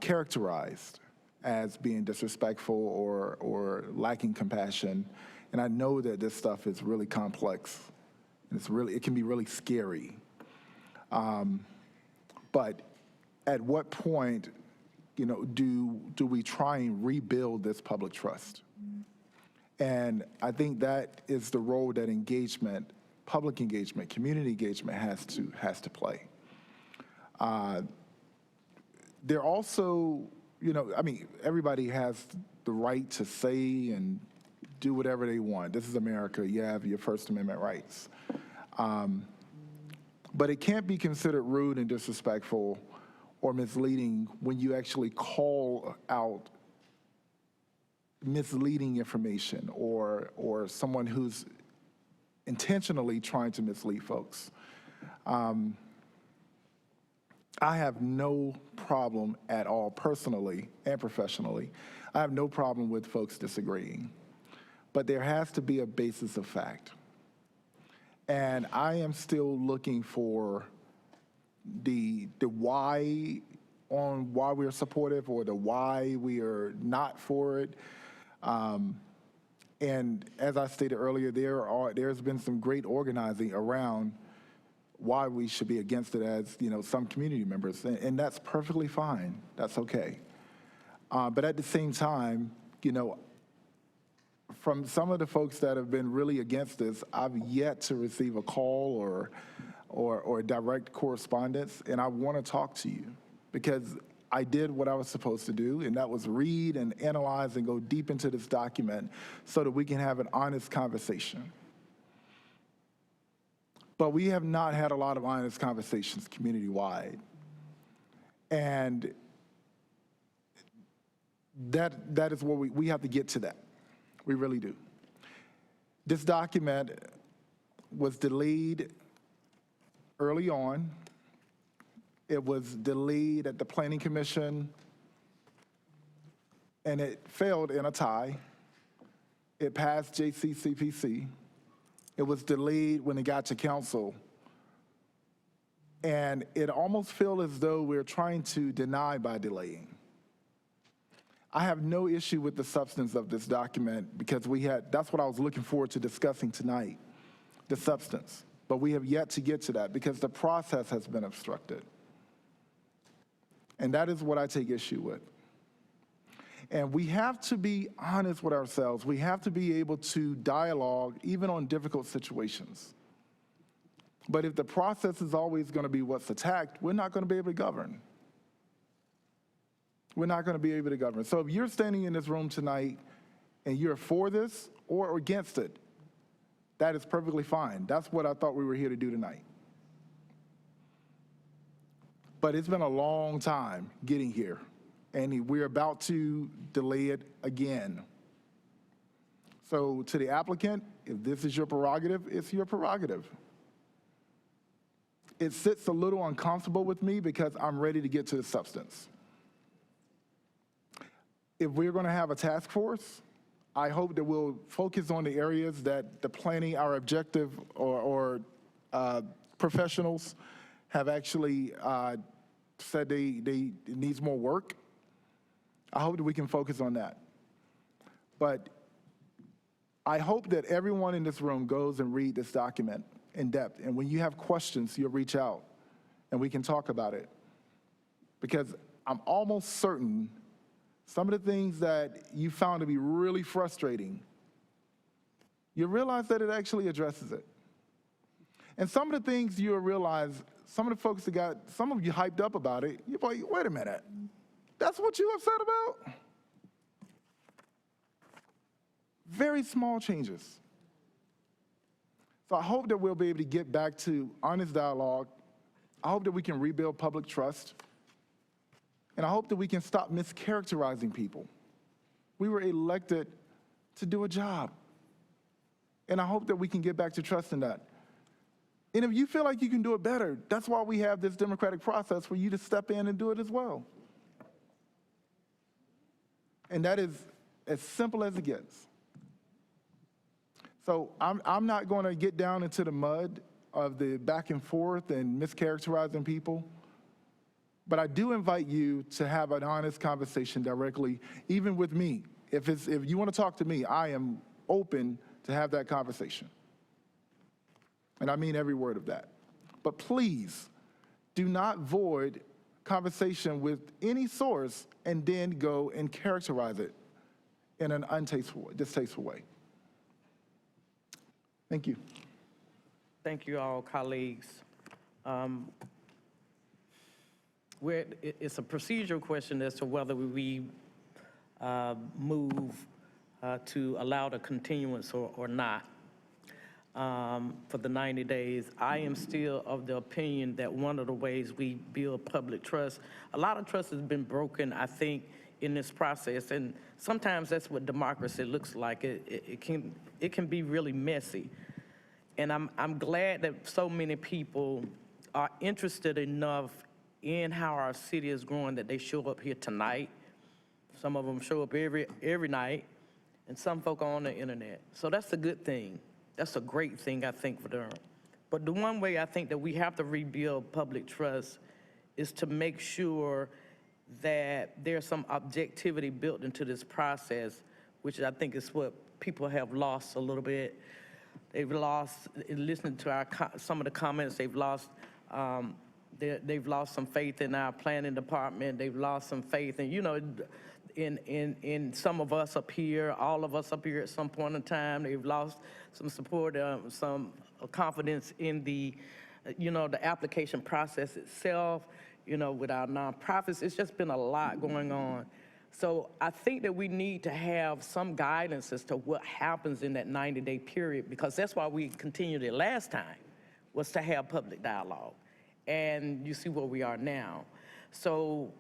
characterized as being disrespectful or lacking compassion. And I know that this stuff is really complex. And it can be really scary. But at what point, do we try and rebuild this public trust? And I think that is the role that public engagement, community engagement has to play. There also, everybody has the right to say and do whatever they want. This is America. You have your First Amendment rights. But it can't be considered rude and disrespectful or misleading when you actually call out misleading information or someone who's intentionally trying to mislead folks. I have no problem at all, personally and professionally. I have no problem with folks disagreeing. But there has to be a basis of fact. And I am still looking for the why on why we're supportive or the why we are not for it. And as I stated earlier, there's been some great organizing around why we should be against it as some community members, and that's perfectly fine. That's okay. But at the same time, from some of the folks that have been really against this, I've yet to receive a call or direct correspondence, and I want to talk to you because I did what I was supposed to do, and that was read and analyze and go deep into this document so that we can have an honest conversation. but we have not had a lot of honest conversations community-wide. And that is where we have to get to that. We really do. This document was delayed early on. It was delayed at the Planning Commission, and it failed in a tie. It passed JCCPC. It was delayed when it got to council. And it almost feels as though we're trying to deny by delaying. I have no issue with the substance of this document because that's what I was looking forward to discussing tonight, the substance. But we have yet to get to that because the process has been obstructed. And that is what I take issue with. And we have to be honest with ourselves. We have to be able to dialogue even on difficult situations. But if the process is always going to be what's attacked, we're not going to be able to govern. We're not going to be able to govern. So if you're standing in this room tonight and you're for this or against it, that is perfectly fine. That's what I thought we were here to do tonight. But it's been a long time getting here, and we're about to delay it again. So to the applicant, if this is your prerogative, it's your prerogative. It sits a little uncomfortable with me because I'm ready to get to the substance. If we're going to have a task force, I hope that we'll focus on the areas that the planning, our objective or professionals have actually said it needs more work. I hope that we can focus on that. But I hope that everyone in this room goes and read this document in depth. And when you have questions, you'll reach out and we can talk about it. Because I'm almost certain some of the things that you found to be really frustrating, you realize that it actually addresses it. And some of the things you'll realize, some of the folks that got, some of you hyped up about it, you're like, wait a minute, that's what you upset about? Very small changes. So I hope that we'll be able to get back to honest dialogue. I hope that we can rebuild public trust. And I hope that we can stop mischaracterizing people. We were elected to do a job. And I hope that we can get back to trust in that. And if you feel like you can do it better, that's why we have this democratic process for you to step in and do it as well. And that is as simple as it gets. So I'm not going to get down into the mud of the back and forth and mischaracterizing people. But I do invite you to have an honest conversation directly, even with me. If you want to talk to me, I am open to have that conversation. And I mean every word of that. But please, do not void conversation with any source and then go and characterize it in an distasteful way. Thank you. Thank you all, colleagues. It's a procedural question as to whether we move to allow the continuance or not for the 90 days. I am still of the opinion that one of the ways we build public trust, a lot of trust has been broken, I think, in this process, and sometimes that's what democracy looks like. It can be really messy. And I'm glad that so many people are interested enough in how our city is growing that they show up here tonight. Some of them show up every night, and some folk are on the internet. So that's a good thing. That's a great thing, I think, for Durham. But the one way I think that we have to rebuild public trust is to make sure that there's some objectivity built into this process, which I think is what people have lost a little bit. They've lost, in listening to some of the comments, they've lost some faith in our planning department. They've lost some faith in some of us up here, all of us up here at some point in time. They've lost some support, some confidence in the application process itself, with our nonprofits. It's just been a lot going on. So I think that we need to have some guidance as to what happens in that 90-day period, because that's why we continued it last time. was to have public dialogue. And you see where we are now. So,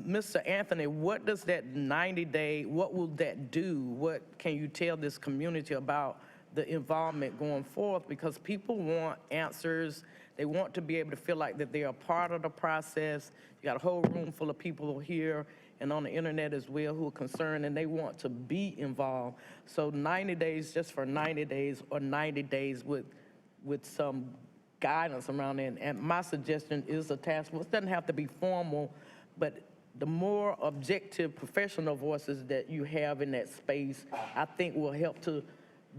Mr. Anthony, what does that 90-day, what will that do? What can you tell this community about the involvement going forth? Because people want answers. They want to be able to feel like that they are part of the process. You got a whole room full of people here and on the internet as well who are concerned, and they want to be involved. So 90 days just for 90 days, or 90 days with some guidance around it. And my suggestion is a task force. It doesn't have to be formal, but the more objective professional voices that you have in that space, I think will help to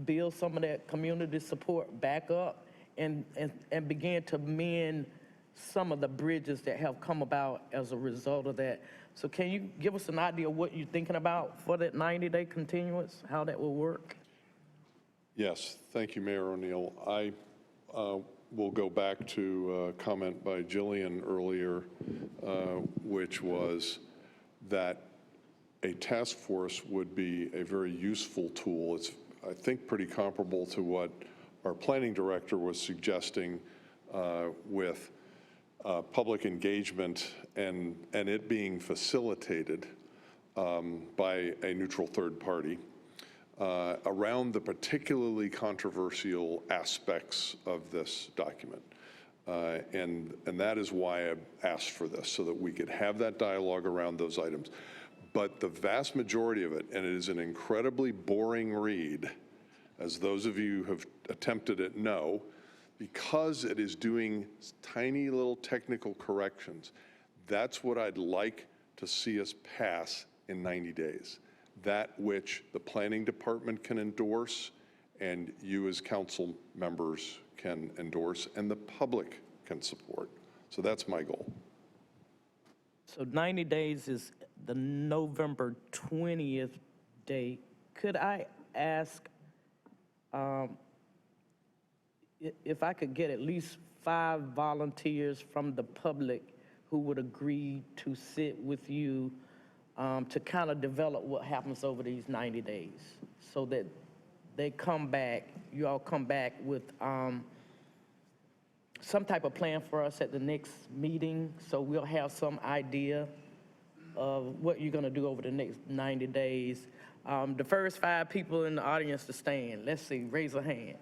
build some of that community support back up and begin to mend some of the bridges that have come about as a result of that. So can you give us an idea of what you're thinking about for that 90-day continuance, how that will work? Yes, thank you, Mayor O'Neill. I will go back to a comment by Jillian earlier, which was that a task force would be a very useful tool. It's, I think, pretty comparable to what our planning director was suggesting with public engagement and it being facilitated by a neutral third party around the particularly controversial aspects of this document. And that is why I asked for this, so that we could have that dialogue around those items. But the vast majority of it, and it is an incredibly boring read, as those of you who have attempted it know, because it is doing tiny little technical corrections, that's what I'd like to see us pass in 90 days. That which the planning department can endorse and you as council members can endorse and the public can support. So that's my goal. So 90 days is the November 20th date. Could I ask if I could get at least 5 volunteers from the public who would agree to sit with you to kind of develop what happens over these 90 days, so that they come back, you all come back with some type of plan for us at the next meeting, so we'll have some idea of what you're gonna do over the next 90 days. The first 5 people in the audience to stand, let's see, raise a hand.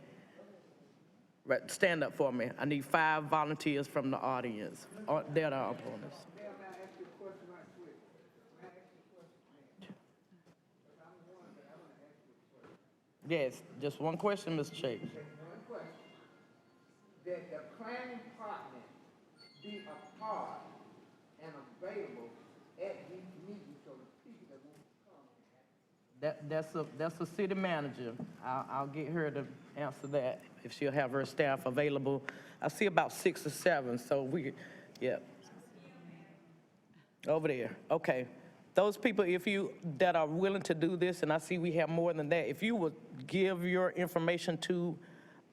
Right, stand up for me. I need 5 volunteers from the audience. They're our opponents. Yes, just one question, Mr. Chase. One question. That the planning department be a part and available at these meetings so the people that want to come. That's a city manager. I'll get her to answer that if she'll have her staff available. I see about 6 or 7, so yeah. Over there, okay. Those people, if you, that are willing to do this, and I see we have more than that, if you would give your information to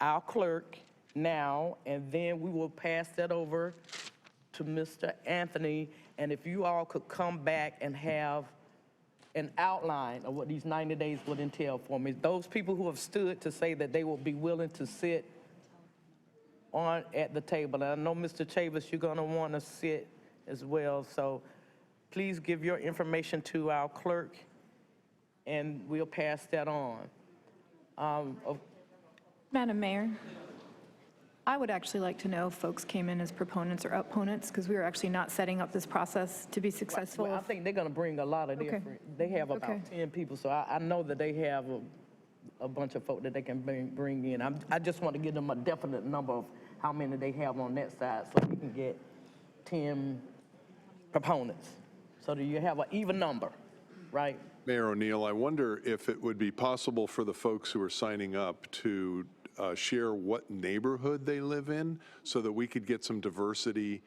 our clerk now, and then we will pass that over to Mr. Anthony, and if you all could come back and have an outline of what these 90 days would entail for me. Those people who have stood to say that they will be willing to sit on at the table. And I know, Mr. Chavis, you're gonna wanna sit as well, so please give your information to our clerk and we'll pass that on. Madam Mayor, I would actually like to know if folks came in as proponents or opponents, because we were actually not setting up this process to be successful. Well, I think they're gonna bring a lot of different, they have about 10 people, so I know that they have a bunch of folk that they can bring in. I just want to give them a definite number of how many they have on that side so we can get 10 proponents. So that you have an even number, right? Mayor O'Neill, I wonder if it would be possible for the folks who are signing up to share what neighborhood they live in so that we could get some diversity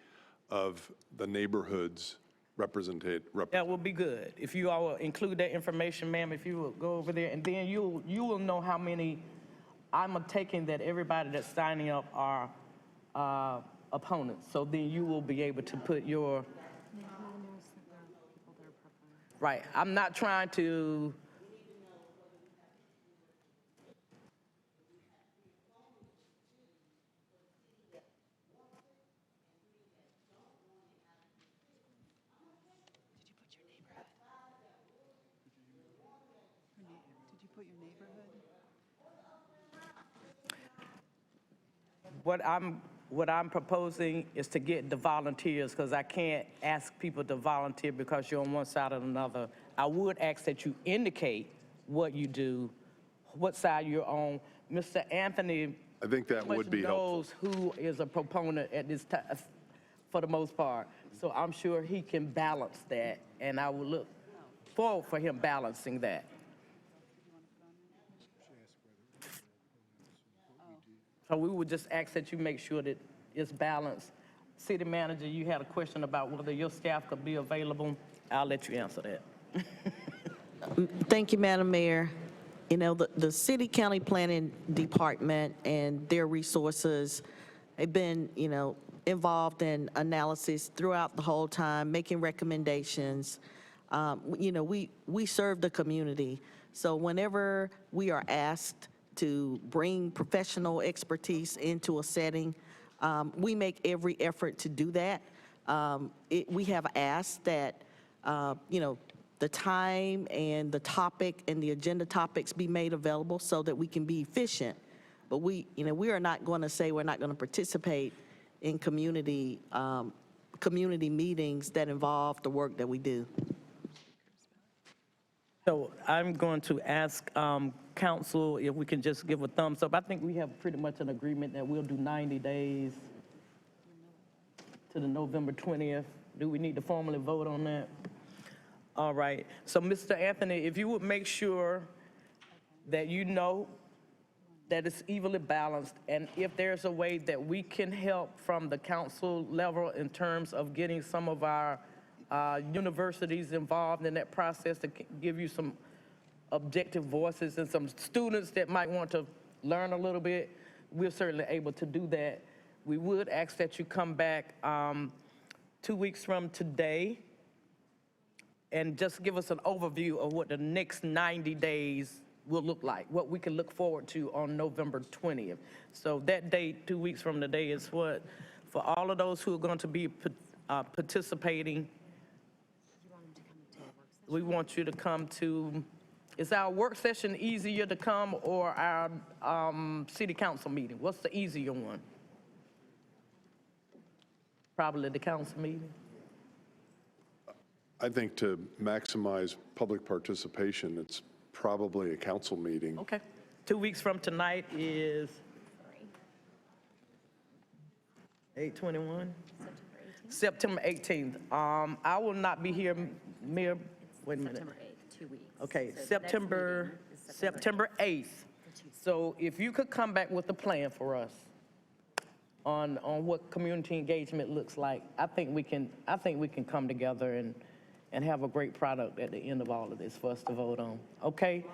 of the neighborhoods represented. That would be good. If you all will include that information, ma'am, if you will go over there, and then you will know how many, I'm taking that everybody that's signing up are opponents. So then you will be able to put your, right, I'm not trying to, put your neighborhood? What I'm proposing is to get the volunteers, because I can't ask people to volunteer because you're on one side or another. I would ask that you indicate what you do, what side you're on. Mr. Anthony I think that would be helpful. knows who is a proponent at this time, for the most part. So I'm sure he can balance that, and I will look forward for him balancing that. So we would just ask that you make sure that it's balanced. City manager, you had a question about whether your staff could be available. I'll let you answer that. Thank you, Madam Mayor. You know, the city county planning department and their resources have been, you know, involved in analysis throughout the whole time, making recommendations. You know, we serve the community. So whenever we are asked to bring professional expertise into a setting, we make every effort to do that. We have asked that, you know, the time and the topic and the agenda topics be made available so that we can be efficient. But we are not going to say we're not going to participate in community meetings that involve the work that we do. So I'm going to ask council if we can just give a thumbs up. I think we have pretty much an agreement that we'll do 90 days to the November 20th. Do we need to formally vote on that? All right. So Mr. Anthony, if you would make sure that you know that it's evenly balanced, and if there's a way that we can help from the council level in terms of getting some of our universities involved in that process to give you some objective voices and some students that might want to learn a little bit, we're certainly able to do that. We would ask that you come back 2 weeks from today and just give us an overview of what the next 90 days will look like, what we can look forward to on November 20th. So that date, 2 weeks from today, is what, for all of those who are going to be participating, we want you to come to, is our work session easier to come or our city council meeting? What's the easier one? Probably the council meeting. I think to maximize public participation, it's probably a council meeting. Okay. 2 weeks from tonight is 8/21? September 18th. I will not be here, Mayor, wait a minute. September 8th, 2 weeks. Okay, So the next September meeting is September 8th. So if you could come back with a plan for us on what community engagement looks like, I think we can come together and have a great product at the end of all of this for us to vote on. Okay?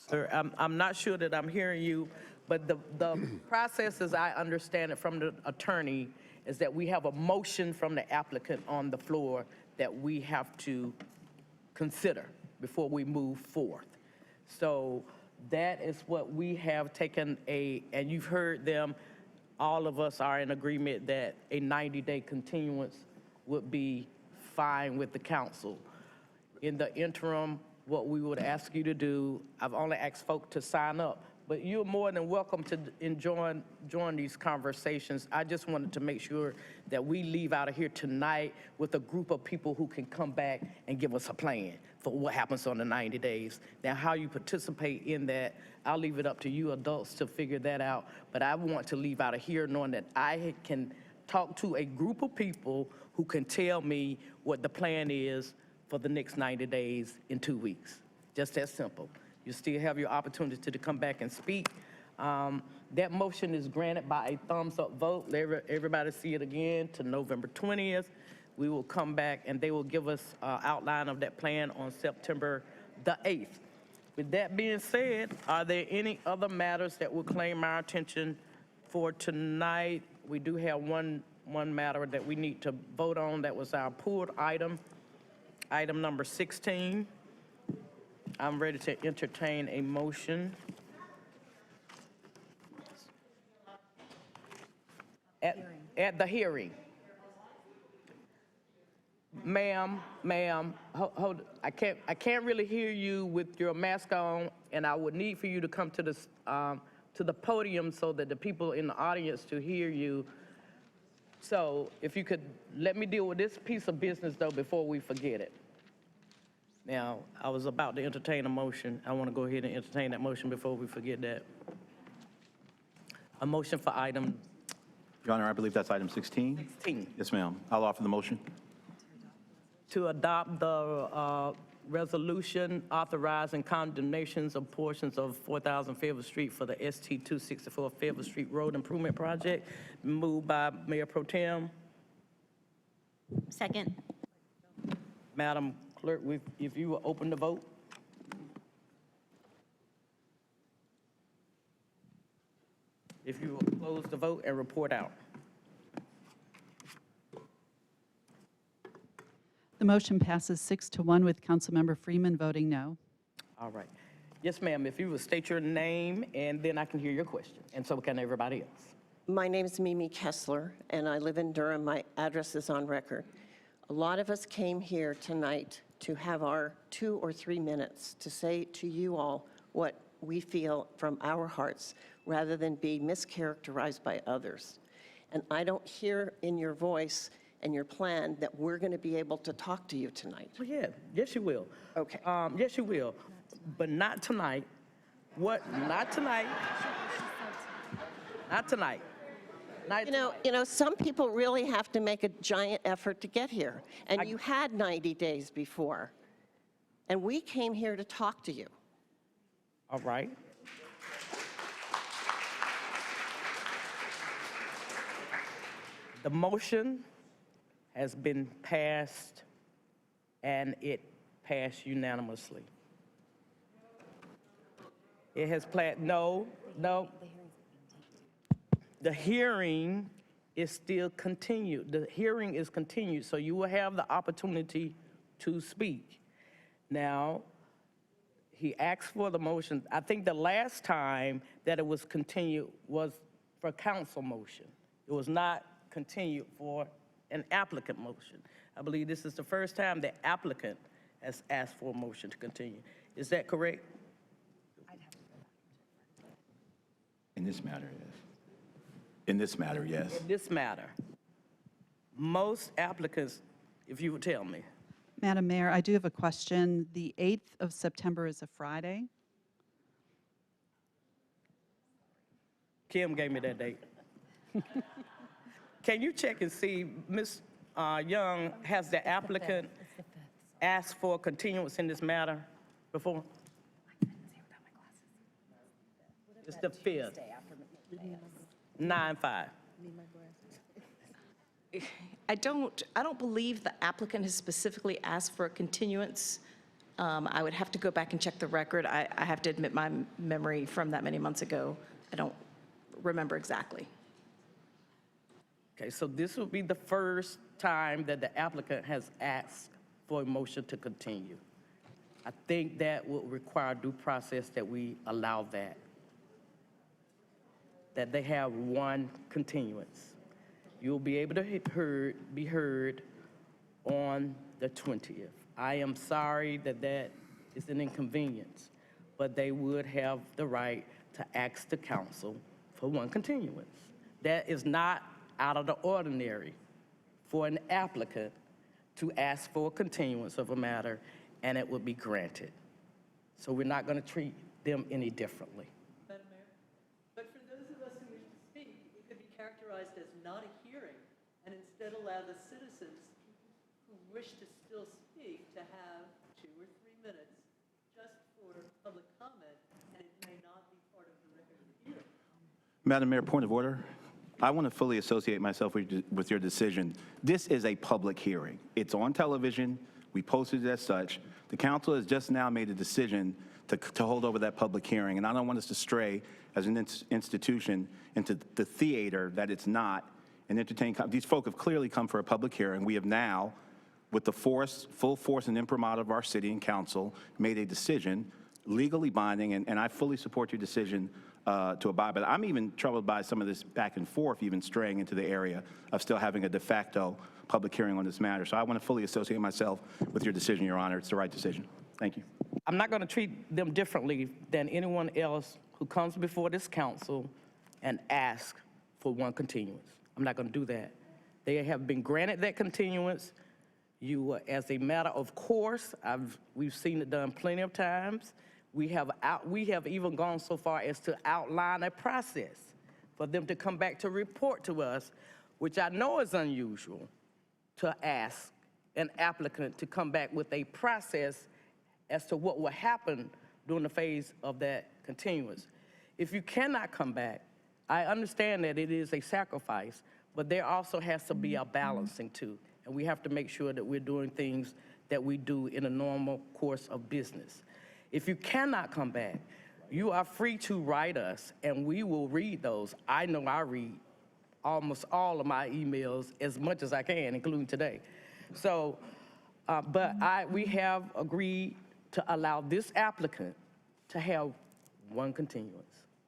Sir, I'm not sure that I'm hearing you, but the process, as I understand it from the attorney, is that we have a motion from the applicant on the floor that we have to consider before we move forth. So that is what we have taken and you've heard them, all of us are in agreement that a 90-day continuance would be fine with the council. In the interim, what we would ask you to do, I've only asked folk to sign up, but you're more than welcome to join these conversations. I just wanted to make sure that we leave out of here tonight with a group of people who can come back and give us a plan for what happens on the 90 days. Now, how you participate in that, I'll leave it up to you adults to figure that out, but I want to leave out of here knowing that I can talk to a group of people who can tell me what the plan is for the next 90 days in 2 weeks. Just that simple. You still have your opportunity to come back and speak. That motion is granted by a thumbs up vote. Let everybody see it again to November 20th. We will come back and they will give us an outline of that plan on September the 8th. With that being said, are there any other matters that will claim our attention for tonight? We do have one matter that we need to vote on. That was our pulled item number 16. I'm ready to entertain a motion. At the hearing. Ma'am, hold, I can't really hear you with your mask on, and I would need for you to come to the podium so that the people in the audience to hear you. So if you could let me deal with this piece of business though before we forget it. Now, I was about to entertain a motion. I want to go ahead and entertain that motion before we forget that. A motion for item Your Honor, I believe that's item 16. 16. Yes, ma'am. I'll offer the motion. To adopt the resolution authorizing condemnations of portions of 4,000 Fayetteville Street for the ST 264 Fayetteville Street Road Improvement Project, moved by Mayor Pro Tem. Second. Madam Clerk, if you will open the vote. If you will close the vote and report out. The motion passes 6-1 with Councilmember Freeman voting no. All right. Yes, ma'am, if you will state your name, and then I can hear your question, and so can everybody else. My name is Mimi Kessler, and I live in Durham. My address is on record. A lot of us came here tonight to have our 2 or 3 minutes to say to you all what we feel from our hearts, rather than be mischaracterized by others. And I don't hear in your voice and your plan that we're going to be able to talk to you tonight. Well, yeah, yes, you will. Okay. Yes, you will, but not tonight. What? Not tonight. Not tonight. You know, some people really have to make a giant effort to get here, and you had 90 days before, and we came here to talk to you. All right. The motion has been passed, and it passed unanimously. It has no. The hearing is still continued. The hearing is continued, so you will have the opportunity to speak. Now, he asked for the motion. I think the last time that it was continued was for council motion. It was not continued for an applicant motion. I believe this is the first time the applicant has asked for a motion to continue. Is that correct? In this matter, yes. In this matter, yes. In this matter, most applicants, if you would tell me. Madam Mayor, I do have a question. The 8th of September is a Friday. Kim gave me that date. Can you check and see, Ms. Young, has the applicant asked for continuance in this matter before? It's the 5th. 9/5. I don't believe the applicant has specifically asked for a continuance. I would have to go back and check the record. I have to admit my memory from that many months ago, I don't remember exactly. Okay, so this will be the first time that the applicant has asked for a motion to continue. I think that will require due process that we allow that they have one continuance. You'll be able to be heard on the 20th. I am sorry that that is an inconvenience, but they would have the right to ask the council for one continuance. That is not out of the ordinary for an applicant to ask for a continuance of a matter, and it would be granted. So we're not going to treat them any differently. Madam Mayor, but for those of us who wish to speak, it could be characterized as not a hearing, and instead allow the citizens who wish to still speak to have 2 or 3 minutes just for public comment, and it may not be part of the record of the hearing. Madam Mayor, point of order. I want to fully associate myself with your decision. This is a public hearing. It's on television. We posted it as such. The council has just now made a decision to hold over that public hearing, and I don't want us to stray as an institution into the theater that it's not and entertain. These folk have clearly come for a public hearing. We have now, with the full force and imprimatur of our city and council, made a decision, legally binding, and I fully support your decision to abide by that. I'm even troubled by some of this back and forth, even straying into the area of still having a de facto public hearing on this matter. So I want to fully associate myself with your decision, Your Honor. It's the right decision. Thank you. I'm not going to treat them differently than anyone else who comes before this council and asks for one continuance. I'm not going to do that. They have been granted that continuance. You, as a matter of course, we've seen it done plenty of times. We have even gone so far as to outline a process for them to come back to report to us, which I know is unusual, to ask an applicant to come back with a process as to what will happen during the phase of that continuance. If you cannot come back, I understand that it is a sacrifice, but there also has to be a balancing too. And we have to make sure that we're doing things that we do in a normal course of business. If you cannot come back, you are free to write us, and we will read those. I know I read almost all of my emails as much as I can, including today. So, we have agreed to allow this applicant to have one continuance.